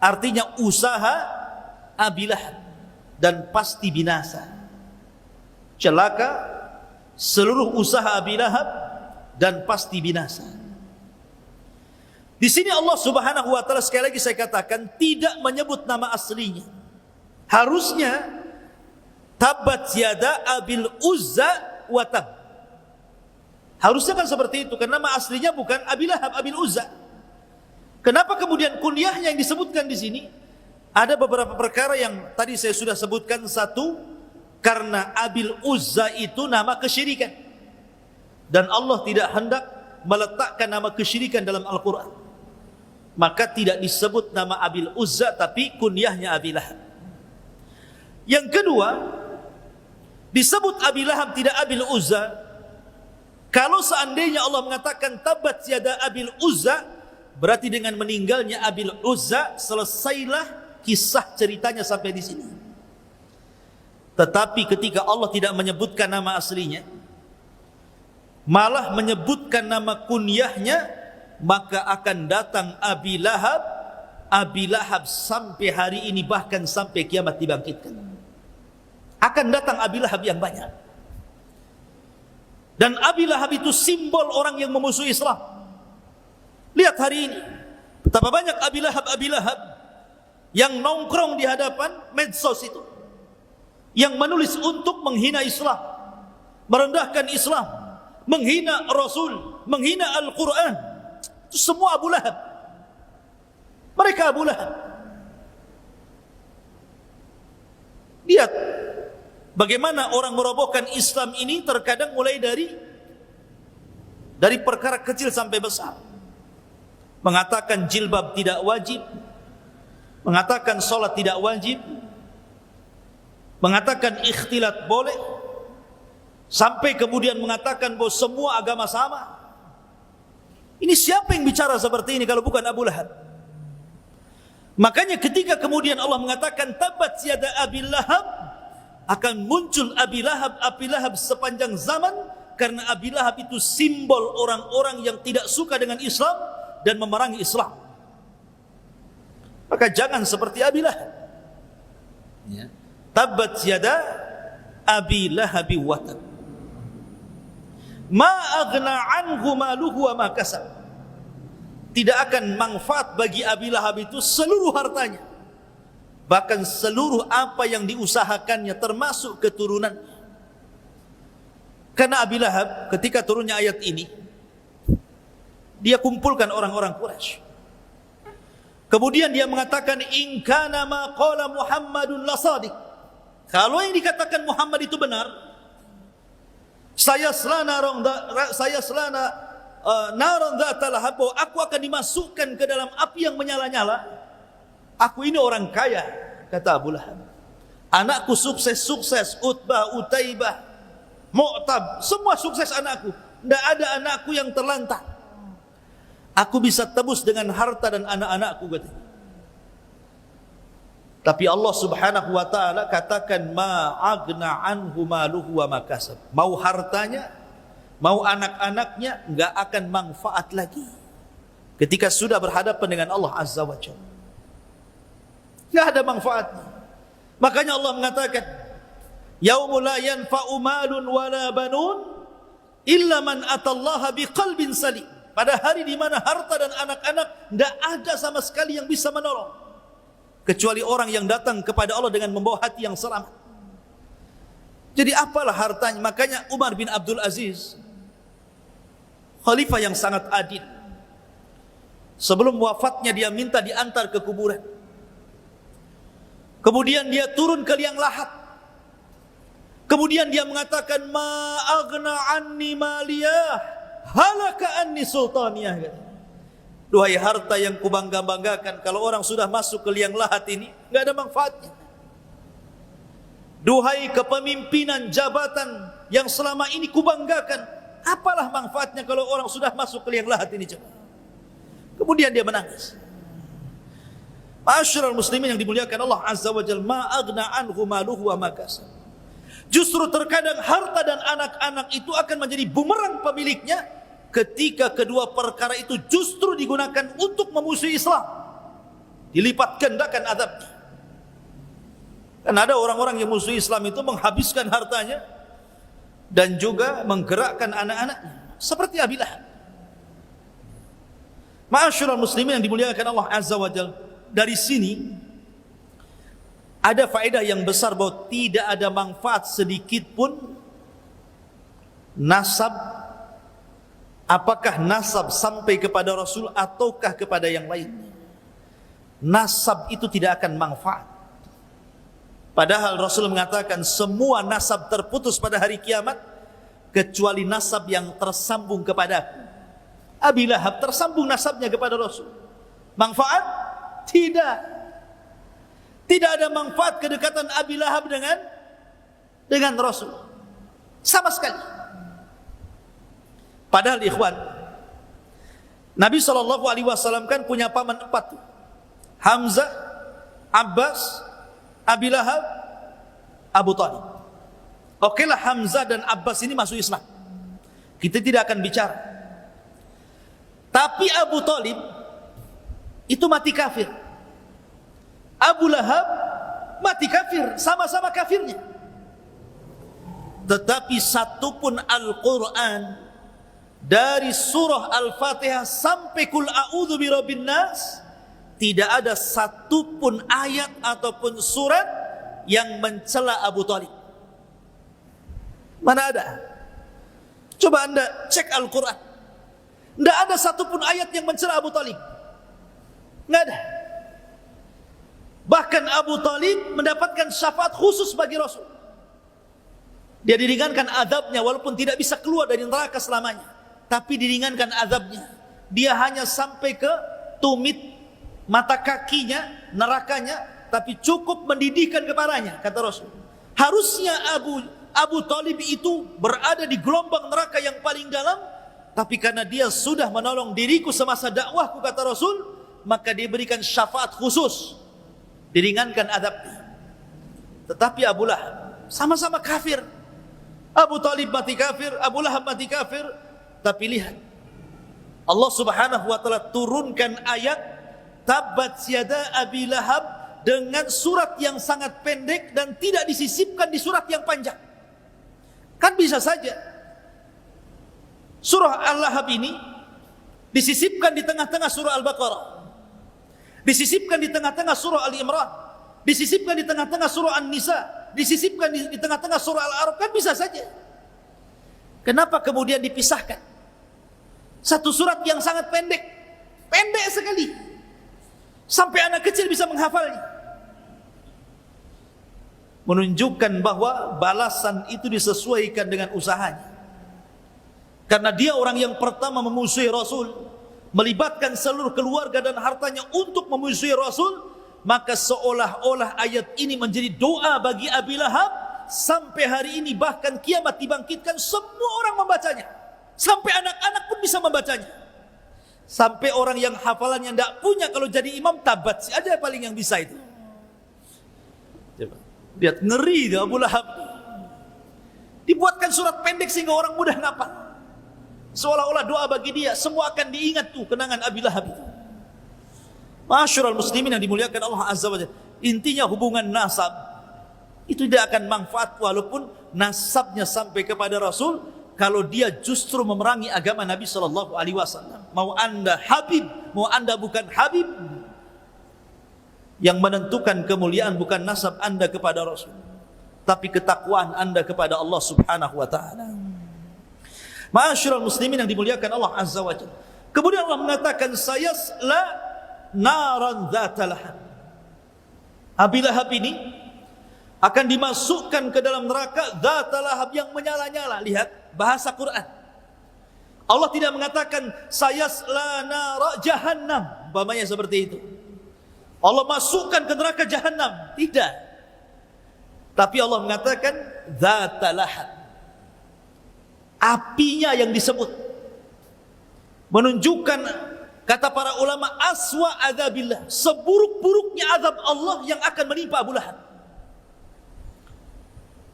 Artinya usaha Abi Lahab dan pasti binasa. Celaka seluruh usaha Abi Lahab dan pasti binasa. Di sini Allah Subhanahu wa taala sekali lagi saya katakan tidak menyebut nama aslinya. Harusnya Tabbat yada Abil Uzza wa tab. Harusnya kan seperti itu, karena nama aslinya bukan Abi Lahab, Abil Uzza. Kenapa kemudian kunyahnya yang disebutkan di sini? Ada beberapa perkara yang tadi saya sudah sebutkan. Satu, Karena Abil Uzza itu nama kesyirikan, dan Allah tidak hendak meletakkan nama kesyirikan dalam Al-Quran, maka tidak disebut nama Abil Uzza, tapi kunyahnya Abi Lahab. Yang kedua, disebut Abi Lahab tidak Abil Uzza kalau seandainya Allah mengatakan tabat yada Abil Uzza, berarti dengan meninggalnya Abil Uzza selesailah kisah ceritanya sampai di sini. Tetapi ketika Allah tidak menyebutkan nama aslinya, malah menyebutkan nama kunyahnya, maka akan datang Abi Lahab. Abi Lahab sampai hari ini, bahkan sampai kiamat dibangkitkan, akan datang Abi Lahab yang banyak. Dan Abi Lahab itu simbol orang yang memusuhi Islam. Lihat hari ini betapa banyak Abi Lahab yang nongkrong di hadapan medsos itu, yang menulis untuk menghina Islam, merendahkan Islam, menghina Rasul, menghina Al-Quran. Itu semua Abu Lahab. Mereka Abu Lahab. Lihat bagaimana orang merobohkan Islam ini terkadang mulai dari perkara kecil sampai besar. Mengatakan jilbab tidak wajib, mengatakan solat tidak wajib, mengatakan ikhtilat boleh, sampai kemudian mengatakan bahwa semua agama sama. Ini siapa yang bicara seperti ini kalau bukan Abu Lahab? Makanya ketika kemudian Allah mengatakan tabat yada Abi Lahab, akan muncul Abi Lahab sepanjang zaman, karena Abi Lahab itu simbol orang-orang yang tidak suka dengan Islam dan memerangi Islam. Maka jangan seperti Abi Lahab. Ya. Tabat yada Abi Lahab wa tab. Ma aghna anhu maluhu wa ma kasab. Tidak akan manfaat bagi Abi Lahab itu seluruh hartanya, bahkan seluruh apa yang diusahakannya, termasuk keturunan. Karena Abi Lahab ketika turunnya ayat ini, dia kumpulkan orang-orang Quraisy. Kemudian dia mengatakan, in kana ma qala Muhammadun lasadiq. Kalau yang dikatakan Muhammad itu benar, saya selana naron dzata lahab, aku akan dimasukkan ke dalam api yang menyala-nyala. Aku ini orang kaya, kata Abu Lahab. Anakku sukses, Utbah, Utaibah, Mu'tab, semua sukses anakku. Tidak ada anakku yang terlantar. Aku bisa tebus dengan harta dan anak-anakku, katanya. Tapi Allah Subhanahu wa taala katakan ma agna anhu maluhu wa ma kasab. Mau hartanya, mau anak-anaknya enggak akan manfaat lagi ketika sudah berhadapan dengan Allah Azza wa Jalla. Enggak ada manfaatnya. Makanya Allah mengatakan, yaumul la yanfa'u malun wala banun illa man atallaha biqalbin salim. Pada hari di mana harta dan anak-anak tidak ada sama sekali yang bisa menolong, kecuali orang yang datang kepada Allah dengan membawa hati yang selamat. Jadi apalah hartanya? Makanya Umar bin Abdul Aziz, khalifah yang sangat adil, sebelum wafatnya dia minta diantar ke kuburan. Kemudian dia turun ke liang lahat. Kemudian dia mengatakan, ma aghna anni maliyah, halaka anni sultaniyah. Duhai harta yang kubangga-banggakan, kalau orang sudah masuk ke liang lahat ini enggak ada manfaatnya. Duhai kepemimpinan jabatan yang selama ini kubanggakan, apalah manfaatnya kalau orang sudah masuk ke liang lahat ini, coba. Kemudian dia menangis. Ma'asyiral muslimin yang dimuliakan Allah Azza wa Jalla, ma aghna anhu maluhu wa ma kasab. Justru terkadang harta dan anak-anak itu akan menjadi bumerang pemiliknya ketika kedua perkara itu justru digunakan untuk memusuhi Islam. Dilipat gandakan azabnya. Dan ada orang-orang yang musuh Islam itu menghabiskan hartanya dan juga menggerakkan anak-anaknya, seperti Abi Lahab. Ma'asyiral muslimin yang dimuliakan Allah Azza wa Jalla, dari sini ada faedah yang besar bahwa tidak ada manfaat sedikit pun nasab, apakah nasab sampai kepada Rasul ataukah kepada yang lainnya. Nasab itu tidak akan manfaat. Padahal Rasul mengatakan semua nasab terputus pada hari kiamat kecuali nasab yang tersambung kepadaku. Abi Lahab tersambung nasabnya kepada Rasul. Manfaat? Tidak. Tidak ada manfaat kedekatan Abi Lahab dengan Rasul. Sama sekali. Padahal ikhwan, Nabi SAW kan punya paman 4. Hamzah, Abbas, Abi Lahab, Abu Talib. Okelah Hamzah dan Abbas ini masuk Islam. Kita tidak akan bicara. Tapi Abu Talib itu mati kafir. Abu Lahab mati kafir, sama-sama kafirnya. Tetapi satu pun Al-Quran dari surah Al-Fatihah sampai Qul a'udzu birabbin nas, tidak ada satu pun ayat ataupun surat yang mencela Abu Talib. Mana ada? Coba Anda cek Al-Quran. Tidak ada satu pun ayat yang mencela Abu Talib. Tidak ada. Bahkan Abu Talib mendapatkan syafaat khusus bagi Rasul. Dia diringankan azabnya walaupun tidak bisa keluar dari neraka selamanya. Tapi diringankan azabnya. Dia hanya sampai ke tumit mata kakinya, nerakanya, tapi cukup mendidihkan kepalanya, kata Rasul. Harusnya Abu Talib itu berada di gelombang neraka yang paling dalam, tapi karena dia sudah menolong diriku semasa dakwahku, kata Rasul, maka diberikan syafaat khusus, diringankan azabnya. Tetapi Abu Lahab sama-sama kafir. Abu Talib mati kafir, Abu Lahab mati kafir. Tapi lihat, Allah Subhanahu wa taala turunkan ayat Tabbat yada Abi Lahab dengan surat yang sangat pendek dan tidak disisipkan di surat yang panjang. Kan bisa saja surah Al-Lahab ini disisipkan di tengah-tengah surah Al-Baqarah, disisipkan di tengah-tengah surah Al-Imran, disisipkan di tengah-tengah surah An-Nisa, disisipkan di tengah-tengah surah Al-A'raf, kan bisa saja. Kenapa kemudian dipisahkan? Satu surat yang sangat pendek, pendek sekali, sampai anak kecil bisa menghafalnya. Menunjukkan bahwa balasan itu disesuaikan dengan usahanya. Karena dia orang yang pertama memusuhi Rasul, melibatkan seluruh keluarga dan hartanya untuk memusuhi Rasul, maka seolah-olah ayat ini menjadi doa bagi Abi Lahab. Sampai hari ini bahkan kiamat dibangkitkan, semua orang membacanya. Sampai anak-anak pun bisa membacanya. Sampai orang yang hafalannya tidak punya, kalau jadi imam tabat aja paling yang bisa itu. Coba lihat, ngeri dia Abu Lahab. Dibuatkan surat pendek sehingga orang mudah ngapal. Seolah-olah doa bagi dia, semua akan diingat tuh kenangan Abi Lahab itu. Masyarul muslimin yang dimuliakan Allah Azza wa Jalla. Intinya hubungan nasab itu tidak akan manfaat walaupun nasabnya sampai kepada Rasul, kalau dia justru memerangi agama Nabi SAW. Mau anda Habib, mau anda bukan Habib, yang menentukan kemuliaan bukan nasab anda kepada Rasul, tapi ketakwaan anda kepada Allah Subhanahu wa ta'ala. Ma'asyiral muslimin yang dimuliakan Allah Azza wa Jalla. Kemudian Allah mengatakan sayasla naran dzata lahab. Abi Lahab ini akan dimasukkan ke dalam neraka dzata lahab yang menyala-nyala. Lihat bahasa Quran. Allah tidak mengatakan sayasla nara jahannam, umpamanya seperti itu. Allah masukkan ke neraka jahannam, tidak. Tapi Allah mengatakan dzata lahab. Apinya yang disebut menunjukkan, kata para ulama, aswa adzabillah, seburuk-buruknya azab Allah yang akan menimpa Abu Lahab.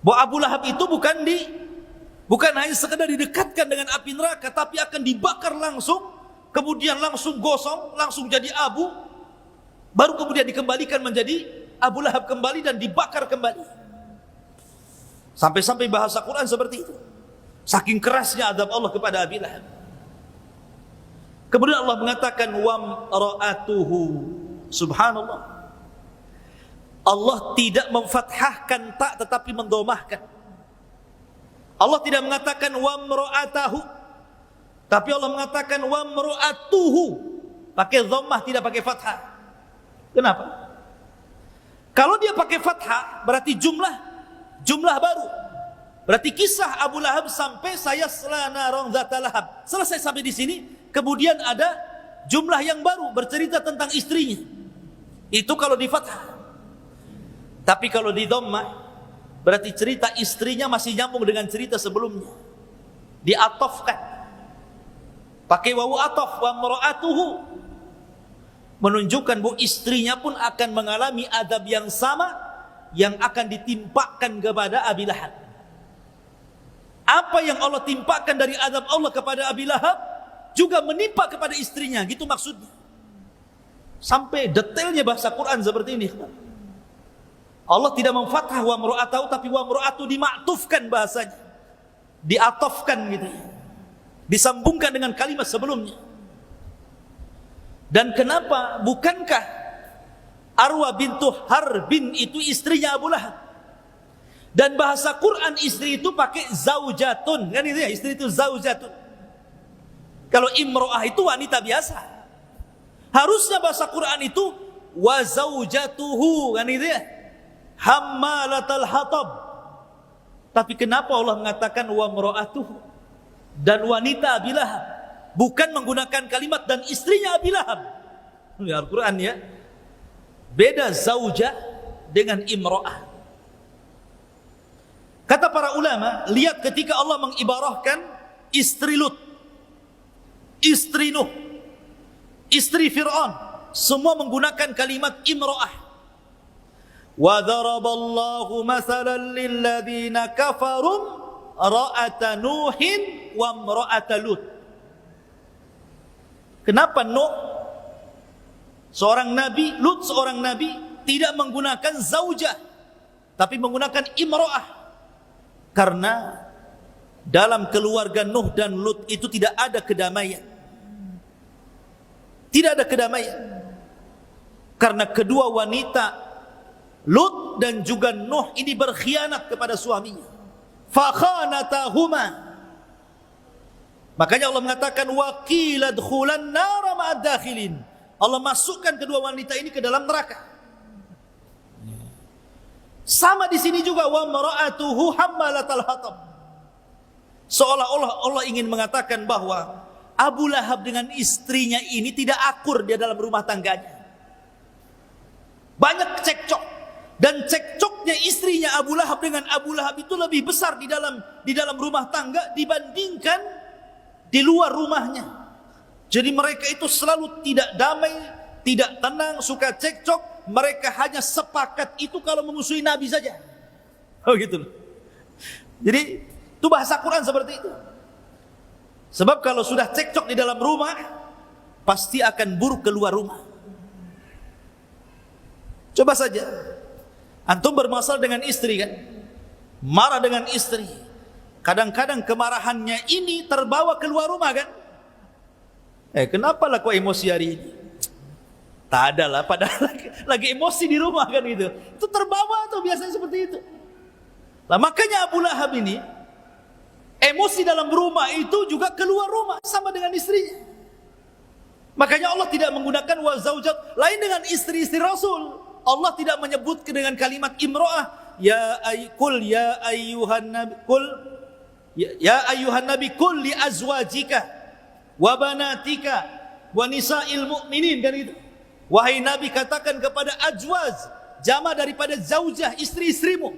Bahwa Abu Lahab itu bukan hanya sekedar didekatkan dengan api neraka, tapi akan dibakar langsung, kemudian langsung gosong, langsung jadi abu, baru kemudian dikembalikan menjadi Abu Lahab kembali dan dibakar kembali. Sampai-sampai bahasa Quran seperti itu. Saking kerasnya azab Allah kepada Abi Lahab. Kemudian Allah mengatakan wamra'atuhu. Subhanallah. Allah tidak memfathahkan tak tetapi mendomahkan. Allah tidak mengatakan wamra'atahu, tapi Allah mengatakan wamra'atuhu, pakai dhammah tidak pakai fathah. Kenapa? Kalau dia pakai fathah berarti jumlah baru. Berarti kisah Abu Lahab sampai sayasla naran dzata lahab. Selesai sampai di sini, kemudian ada jumlah yang baru bercerita tentang istrinya. Itu kalau di fathah. Tapi kalau di dhammah berarti cerita istrinya masih nyambung dengan cerita sebelumnya. Diatofkan. Pakai wawu atof, wa mar'atuhu, menunjukkan bahwa istrinya pun akan mengalami adab yang sama yang akan ditimpakan kepada Abi Lahab. Apa yang Allah timpakan dari azab Allah kepada Abi Lahab juga menimpa kepada istrinya, gitu maksudnya. Sampai detailnya bahasa Quran seperti ini. Allah tidak memfathah wa mru'atahu, tapi wa mru'atu dimaktufkan bahasanya, diatofkan gitu, disambungkan dengan kalimat sebelumnya. Dan kenapa? Bukankah Arwa bintu Harbin itu istrinya Abu Lahab? Dan bahasa Quran istri itu pakai zaujatun, kan itu ya, istri itu zaujatun. Kalau imro'ah itu wanita biasa. Harusnya bahasa Quran itu wa zaujatuhu, kan itu ya, hammalatal hatab. Tapi kenapa Allah mengatakan wa mro'atuhu dan wanita Abi Lahab, bukan menggunakan kalimat dan istrinya Abi Lahab? Ini Al-Quran ya. Beda zauja dengan imro'ah. Kata para ulama, lihat ketika Allah mengibarahkan istri Lut, istri Nuh, istri Fir'aun, semua menggunakan kalimat imro'ah. Wa daraballahu masalan lilladzina kafarum ra'ata Nuhin wa imra'ata Lut. Kenapa Nuh seorang nabi, Lut seorang nabi, tidak menggunakan zaujah tapi menggunakan imro'ah? Karena dalam keluarga Nuh dan Lut itu tidak ada kedamaian. Tidak ada kedamaian. Karena kedua wanita Lut dan juga Nuh ini berkhianat kepada suaminya. Fakhanatahuma. Makanya Allah mengatakan wa qila dkhulan nar ma'ad dakhilin. Allah masukkan kedua wanita ini ke dalam neraka. Sama di sini juga wa mar'atuhu hammalatal hatab. Seolah-olah Allah ingin mengatakan bahwa Abu Lahab dengan istrinya ini tidak akur di dalam rumah tangganya. Banyak cekcok, dan cekcoknya istrinya Abu Lahab dengan Abu Lahab itu lebih besar di dalam rumah tangga dibandingkan di luar rumahnya. Jadi mereka itu selalu tidak damai, tidak tenang, suka cekcok. Mereka hanya sepakat itu kalau memusuhi Nabi saja. Oh gitu. Jadi itu bahasa Quran seperti itu. Sebab kalau sudah cekcok di dalam rumah, pasti akan buruk keluar rumah. Coba saja antum bermasalah dengan istri kan, marah dengan istri. Kadang-kadang kemarahannya ini terbawa keluar rumah kan. Kenapa lah kok emosi hari ini? Tak ada lah, padahal lagi emosi di rumah kan gitu. Itu terbawa tuh biasanya seperti itu. Lah makanya Abu Lahab ini emosi dalam rumah itu juga keluar rumah sama dengan istrinya. Makanya Allah tidak menggunakan wa zaujat lain dengan istri-istri Rasul. Allah tidak menyebut dengan kalimat imro'ah. Ya ayyuhan nabi kul ya ayyuhan nabi kul li azwajika wa banatika wa nisa'il mu'minin, kan itu. Wahai Nabi, katakan kepada ajwaz, jama daripada zaujah, istri-istrimu.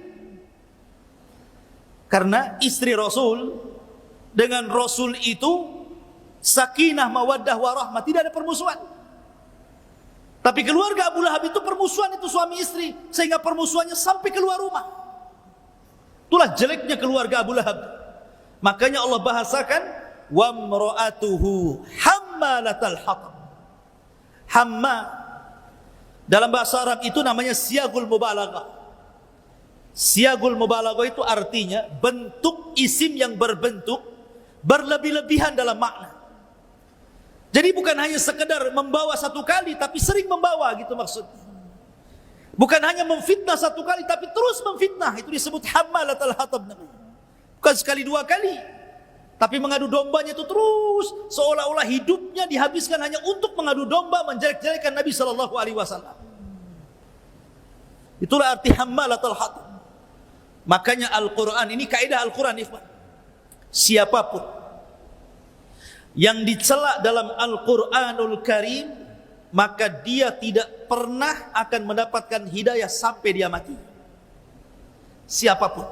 Karena istri Rasul dengan Rasul itu sakinah, mawaddah, warahmah, tidak ada permusuhan. Tapi keluarga Abu Lahab itu permusuhan, itu suami istri, sehingga permusuhannya sampai keluar rumah. Itulah jeleknya keluarga Abu Lahab. Makanya Allah bahasakan wa mra'atuhu hammalatal hatab. Hamma dalam bahasa Arab itu namanya siyagul mubalaghah. Siyagul mubalaghah itu artinya bentuk isim yang berbentuk berlebih-lebihan dalam makna. Jadi bukan hanya sekedar membawa satu kali, tapi sering membawa, gitu maksudnya. Bukan hanya memfitnah satu kali, tapi terus memfitnah. Itu disebut hammalatul hatab namanya. Bukan sekali dua kali, tapi mengadu dombanya itu terus, seolah-olah hidupnya dihabiskan hanya untuk mengadu domba, menjelek-jelekan Nabi SAW. Itulah arti hammalatul hatab. Makanya Al-Quran ini kaidah Al-Quran, ikhwan. Siapapun yang dicela dalam Al-Quranul Karim, maka dia tidak pernah akan mendapatkan hidayah sampai dia mati. Siapapun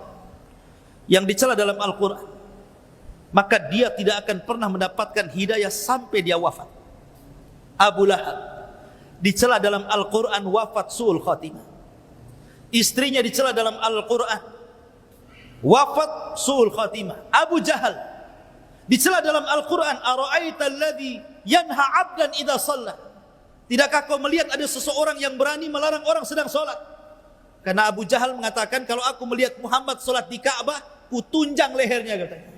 yang dicela dalam Al-Quran, maka dia tidak akan pernah mendapatkan hidayah sampai dia wafat. Abu Lahab dicela dalam Al-Quran wafat su'ul khatimah. Istrinya dicela dalam Al-Quran wafat su'ul khatimah. Abu Jahal dicela dalam Al-Quran, ara'aita alladhi yanha 'abdan idza shalla. Tidakkah kau melihat ada seseorang yang berani melarang orang sedang salat? Karena Abu Jahal mengatakan, kalau aku melihat Muhammad salat di Ka'bah, ku tunjang lehernya, katanya.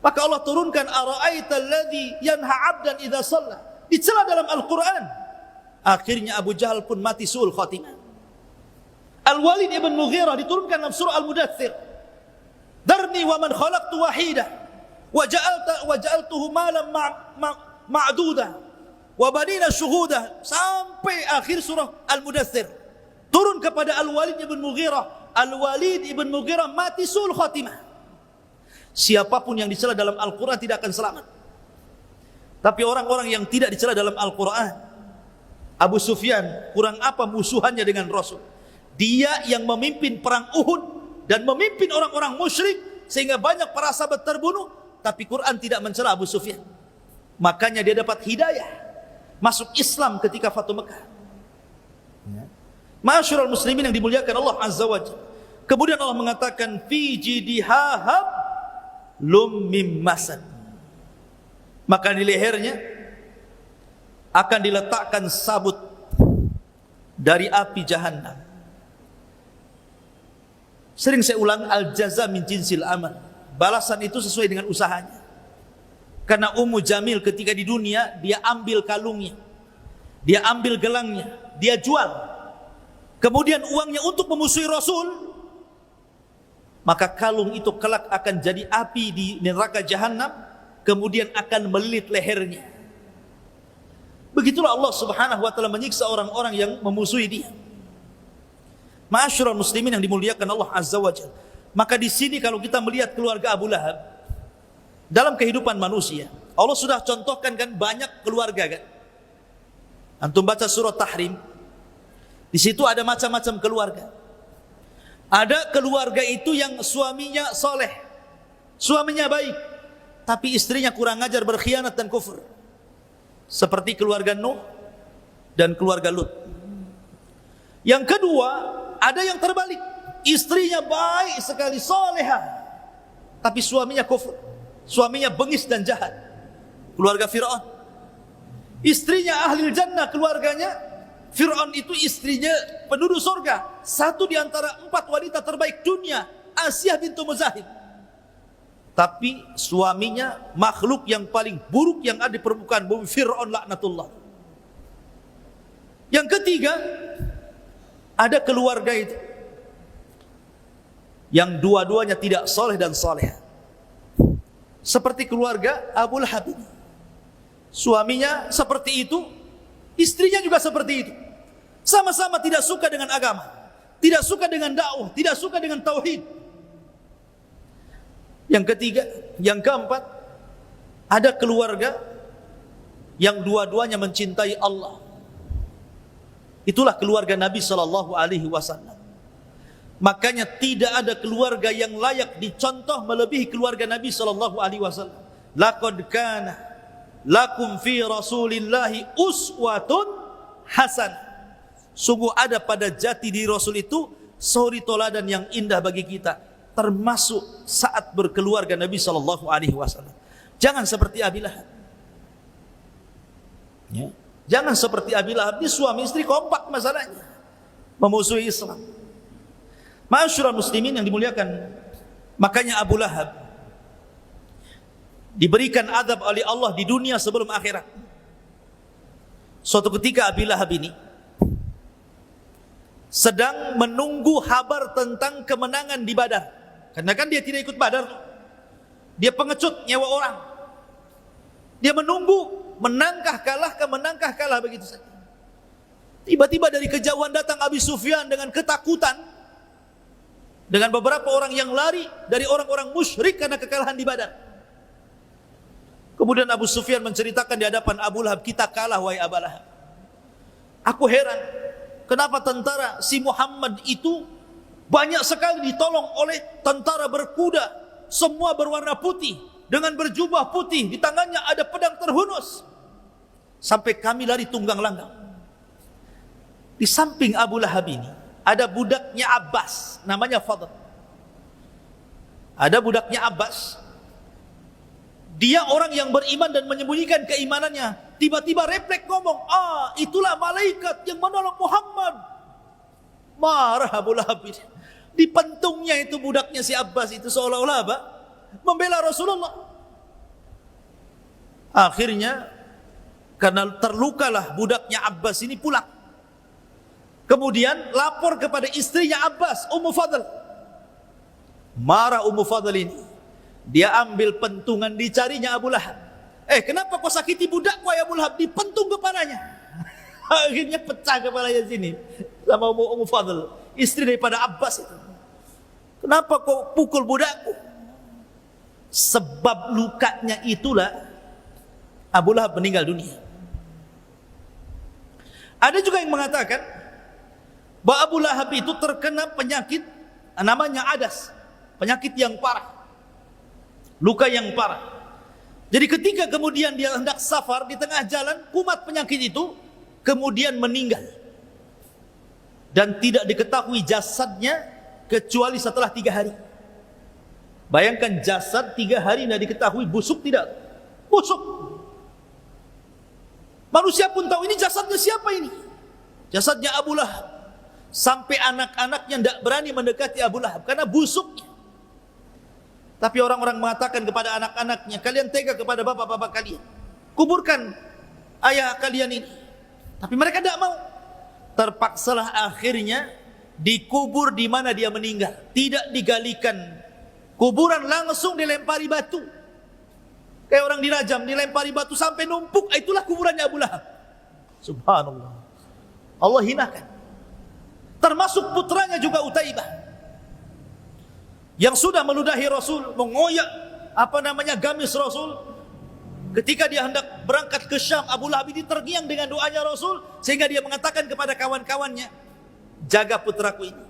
Maka Allah turunkan ara'aita alladhi yanha 'abdan idza shalla. Dicela dalam Al-Quran. Akhirnya Abu Jahal pun mati su'ul khatimah. Al-Walid ibn Mughirah diturunkan dalam surah Al-Mudaththir. Darni wa man khalaqtu wahida wa ja'altuhu malam ma'duda wa banina syuhuda, sampai akhir surah Al-Mudaththir. Turun kepada Al-Walid ibn Mughirah. Al-Walid ibn Mughirah mati su'ul khatimah. Siapapun yang dicela dalam Al-Quran tidak akan selamat. Tapi orang-orang yang tidak dicela dalam Al-Quran, Abu Sufyan kurang apa musuhannya dengan Rasul? Dia yang memimpin perang Uhud dan memimpin orang-orang musyrik sehingga banyak para sahabat terbunuh, tapi Quran tidak mencela Abu Sufyan. Makanya dia dapat hidayah masuk Islam ketika Fatu Mekah. Ma'asyiral muslimin yang dimuliakan Allah Azza wa Jalla. Kemudian Allah mengatakan fi jidihahab lum mim masad. Maka di lehernya akan diletakkan sabut dari api Jahannam. Sering saya ulang, al-jaza min jinsil amal. Balasan itu sesuai dengan usahanya. Karena Ummu Jamil ketika di dunia, dia ambil kalungnya, dia ambil gelangnya, dia jual. Kemudian uangnya untuk memusuhi Rasul. Maka kalung itu kelak akan jadi api di neraka Jahannam, kemudian akan melilit lehernya. Begitulah Allah Subhanahu wa taala menyiksa orang-orang yang memusuhi dia. Ma'asyiral muslimin yang dimuliakan Allah Azza wa Jalla. Maka di sini kalau kita melihat keluarga Abu Lahab dalam kehidupan manusia, Allah sudah contohkan kan banyak keluarga kan. Antum baca surah Tahrim, di situ ada macam-macam keluarga. Ada keluarga itu yang suaminya soleh, suaminya baik, tapi istrinya kurang ajar, berkhianat dan kufur. Seperti keluarga Nuh dan keluarga Lut. Yang kedua, ada yang terbalik, istrinya baik sekali, soleha, tapi suaminya kufur, suaminya bengis dan jahat. Keluarga Fir'aun, istrinya ahli jannah, keluarganya Fir'aun itu istrinya penduduk surga, satu di antara 4 wanita terbaik dunia, Asyah bintu Muzahib. Tapi suaminya makhluk yang paling buruk yang ada di permukaan bumi, Fir'aun laknatullah. Yang ketiga, ada keluarga itu yang dua-duanya tidak soleh dan soleh, seperti keluarga Abu Lahab ini. Suaminya seperti itu, istrinya juga seperti itu. Sama-sama tidak suka dengan agama, tidak suka dengan dakwah, tidak suka dengan tauhid. Yang ketiga, yang keempat, ada keluarga yang dua-duanya mencintai Allah. Itulah keluarga Nabi SAW. Makanya tidak ada keluarga yang layak dicontoh melebihi keluarga Nabi SAW. Laqad kana lakum fi Rasulillahi uswatun hasanah. Sungguh ada pada jati diri Rasul itu suri toladan yang indah bagi kita, termasuk saat berkeluarga Nabi SAW. Jangan seperti Abi Lahab. Ya. Jangan seperti Abi Lahab, ini suami istri kompak masalahnya, memusuhi Islam. Ma'asyiral muslimin yang dimuliakan, makanya Abu Lahab diberikan azab oleh Allah di dunia sebelum akhirat. Suatu ketika Abi Lahab ini sedang menunggu kabar tentang kemenangan di Badar. Karena kan dia tidak ikut Badar, dia pengecut, nyewa orang. Dia menunggu menangkah kalah begitu saja. Tiba-tiba dari kejauhan datang Abu Sufyan dengan ketakutan, dengan beberapa orang yang lari dari orang-orang musyrik karena kekalahan di Badar. Kemudian Abu Sufyan menceritakan di hadapan Abu Lahab, kita kalah wahai Abu Lahab. Aku heran, kenapa tentara si Muhammad itu banyak sekali ditolong oleh tentara berkuda, semua berwarna putih, dengan berjubah putih, di tangannya ada pedang terhunus. Sampai kami lari tunggang langgang. Di samping Abu Lahab ini ada budaknya Abbas, namanya Fadl. Ada budaknya Abbas. Dia orang yang beriman dan menyembunyikan keimanannya. Tiba-tiba refleks ngomong, itulah malaikat yang menolong Muhammad. Marah Abu Lahab ini. Di pentungnya itu budaknya si Abbas itu seolah-olah apa? Membela Rasulullah. Akhirnya karena terlukalah budaknya Abbas ini pulang. Kemudian lapor kepada istrinya Abbas, Ummu Fadl. Marah Ummu Fadl ini. Dia ambil pentungan, dicarinya Abu Lahab. Kenapa kau sakiti budakku ya Abu Lahab? Dipentung kepalanya. Akhirnya pecah kepalanya sini. Sama Ummu Fadl, istri daripada Abbas itu. Kenapa kau pukul budakku? Sebab lukanya itulah Abu Lahab meninggal dunia. Ada juga yang mengatakan bahwa Abu Lahab itu terkena penyakit namanya adas, penyakit yang parah, luka yang parah. Jadi ketika kemudian dia hendak safar di tengah jalan, kumat penyakit itu, kemudian meninggal dan tidak diketahui jasadnya kecuali setelah 3 hari. Bayangkan jasad 3 hari tidak diketahui, busuk tidak? Busuk. Manusia pun tahu ini jasadnya siapa ini? Jasadnya Abu Lahab. Sampai anak-anaknya tidak berani mendekati Abu Lahab karena busuknya. Tapi orang-orang mengatakan kepada anak-anaknya, kalian tega kepada bapak-bapak kalian, kuburkan ayah kalian ini. Tapi mereka tidak mau. Terpaksalah akhirnya dikubur di mana dia meninggal. Tidak digalikan kuburan, langsung dilempari batu. Kayak orang dirajam, dilempari batu sampai numpuk. Itulah kuburannya Abu Lahab. Subhanallah. Allah hinakan. Termasuk putranya juga Utaibah, yang sudah meludahi Rasul, mengoyak gamis Rasul. Ketika dia hendak berangkat ke Syam, Abu Lahab ini terngiang dengan doanya Rasul, sehingga dia mengatakan kepada kawan-kawannya, jaga putraku ini,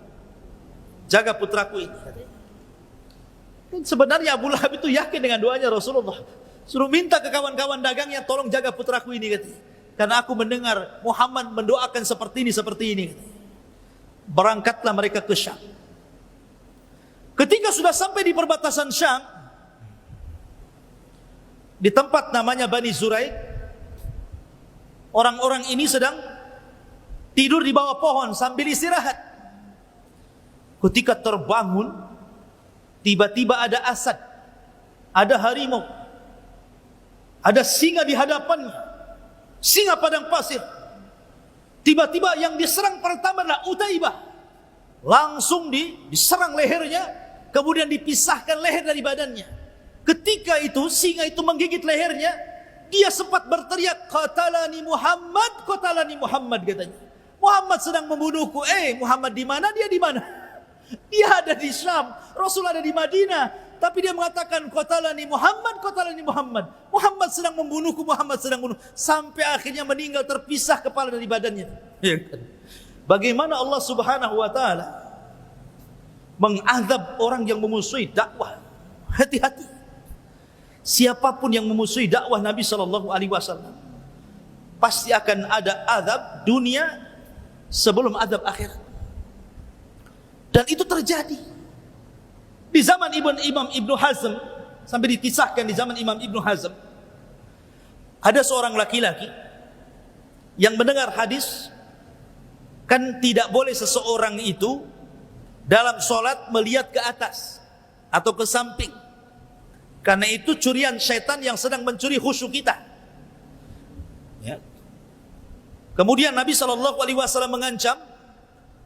jaga putraku ini. Dan sebenarnya Abu Lahab itu yakin dengan doanya Rasulullah. Suruh minta ke kawan-kawan dagangnya, tolong jaga putraku ini, katanya. Karena aku mendengar Muhammad mendoakan seperti ini, katanya. Berangkatlah mereka ke Syam. Ketika sudah sampai di perbatasan Syam, di tempat namanya Bani Zuraik, orang-orang ini sedang tidur di bawah pohon sambil istirahat. Ketika terbangun, tiba-tiba ada asad, ada harimau, ada singa di hadapannya, singa padang pasir. Tiba-tiba yang diserang pertama adalah Utaibah. Langsung diserang lehernya, kemudian dipisahkan leher dari badannya. Ketika itu singa itu menggigit lehernya, dia sempat berteriak, qatalani Muhammad, katanya. Muhammad sedang membunuhku. Muhammad di mana? Dia di mana? Dia ada di Syam, Rasul ada di Madinah. Tapi dia mengatakan qatalani Muhammad. Muhammad sedang membunuhku, Muhammad sedang membunuh. Sampai akhirnya meninggal, terpisah kepala dari badannya. Bagaimana Allah Subhanahu wa taala mengazab orang yang memusuhi dakwah. Hati-hati. Siapapun yang memusuhi dakwah Nabi sallallahu alaihi wasallam, pasti akan ada azab dunia sebelum azab akhirat. Dan itu terjadi di zaman Imam Ibnu Hazm, sampai dikisahkan di zaman Imam Ibnu Hazm, ada seorang laki-laki yang mendengar hadis, kan tidak boleh seseorang itu dalam sholat melihat ke atas atau ke samping, karena itu curian syaitan yang sedang mencuri khusyuk kita. Ya. Kemudian Nabi SAW mengancam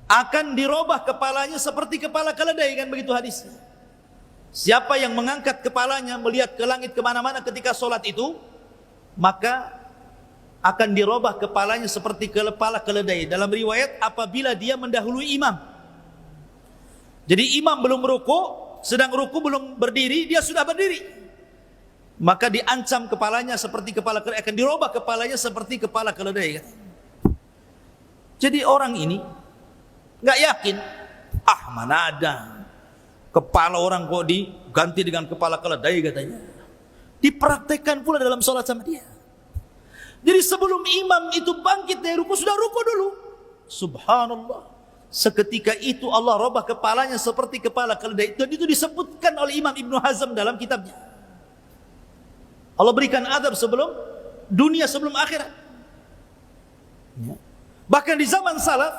akan dirobah kepalanya seperti kepala keledai, kan begitu hadisnya. Siapa yang mengangkat kepalanya melihat ke langit kemana-mana ketika sholat itu, maka akan dirubah kepalanya seperti kepala keledai. Dalam riwayat apabila dia mendahului imam. Jadi imam belum rukuk, sedang rukuk belum berdiri, dia sudah berdiri. Maka diancam kepalanya seperti kepala keledai, akan dirubah kepalanya seperti kepala keledai. Jadi orang ini nggak yakin, mana ada kepala orang kok diganti dengan kepala keledai katanya. Dipraktekkan pula dalam sholat sama dia. Jadi sebelum imam itu bangkit dari ruku, sudah ruku dulu. Subhanallah. Seketika itu Allah robah kepalanya seperti kepala keledai. Dan itu disebutkan oleh Imam Ibnu Hazm dalam kitabnya. Allah berikan azab sebelum dunia, sebelum akhirat. Bahkan di zaman salaf,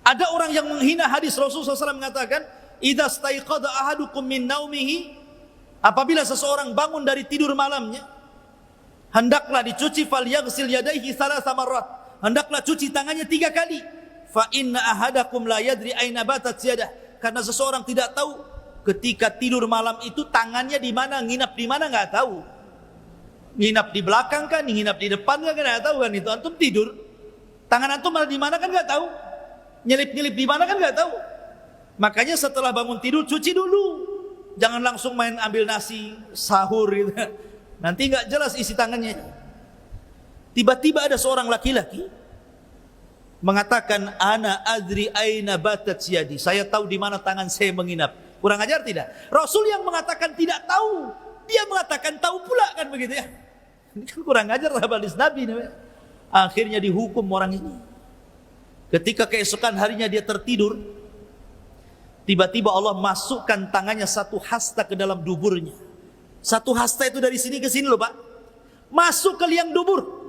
ada orang yang menghina hadis Rasulullah SAW mengatakan, "Idza staiqadha ahadukum min naumihi," apabila seseorang bangun dari tidur malamnya, hendaklah dicuci falyaghsil yadayhi thalatha marrat. Hendaklah cuci tangannya 3 kali. Fa inna ahadakum la yadri aina batat yadah. Karena seseorang tidak tahu ketika tidur malam itu tangannya di mana, nginap di mana enggak tahu. Nginap di belakang kan, nginap di depan kan enggak tahu kan itu. Antum tidur, tangan antum malah di mana kan enggak tahu. Nyelip-nyelip di mana kan enggak tahu. Makanya setelah bangun tidur cuci dulu. Jangan langsung main ambil nasi, sahur gitu. Nanti nggak jelas isi tangannya. Tiba-tiba ada seorang laki-laki mengatakan, "Ana adri aina batat yadi." Saya tahu di mana tangan saya menginap. Kurang ajar tidak? Rasul yang mengatakan tidak tahu, dia mengatakan tahu pula, kan begitu ya? Ini kan kurang ajar hadis Nabi. Akhirnya dihukum orang ini. Ketika keesokan harinya dia tertidur, tiba-tiba Allah masukkan tangannya satu hasta ke dalam duburnya. Satu hasta itu dari sini ke sini loh Pak. Masuk ke liang dubur.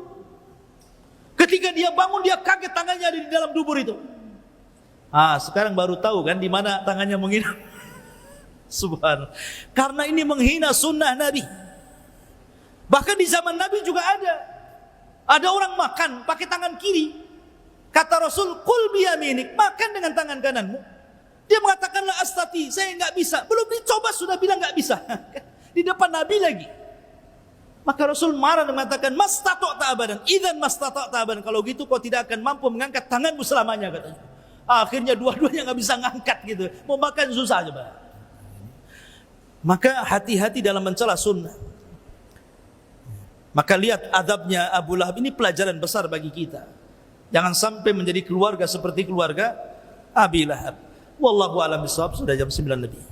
Ketika dia bangun, dia kaget tangannya ada di dalam dubur itu. Sekarang baru tahu kan di mana tangannya menginap. Subhanallah. Karena ini menghina sunnah Nabi. Bahkan di zaman Nabi juga ada. Ada orang makan pakai tangan kiri. Kata Rasul, "Kul biyaminik," makan dengan tangan kananmu. Dia mengatakan, "La astati," saya enggak bisa. Belum dicoba sudah bilang enggak bisa. Di depan Nabi lagi. Maka Rasul marah dan mengatakan, "Mastata'ta abadan." Idzan mastata'ta abadan. Kalau gitu kau tidak akan mampu mengangkat tanganmu selamanya, katanya. Akhirnya dua-duanya enggak bisa ngangkat gitu. Mau makan susah coba. Maka hati-hati dalam mencela sunnah. Maka lihat adabnya Abu Lahab, ini pelajaran besar bagi kita. Jangan sampai menjadi keluarga seperti keluarga Abi Lahab. Wallahu a'lam bishawab. Sudah jam 9 lebih.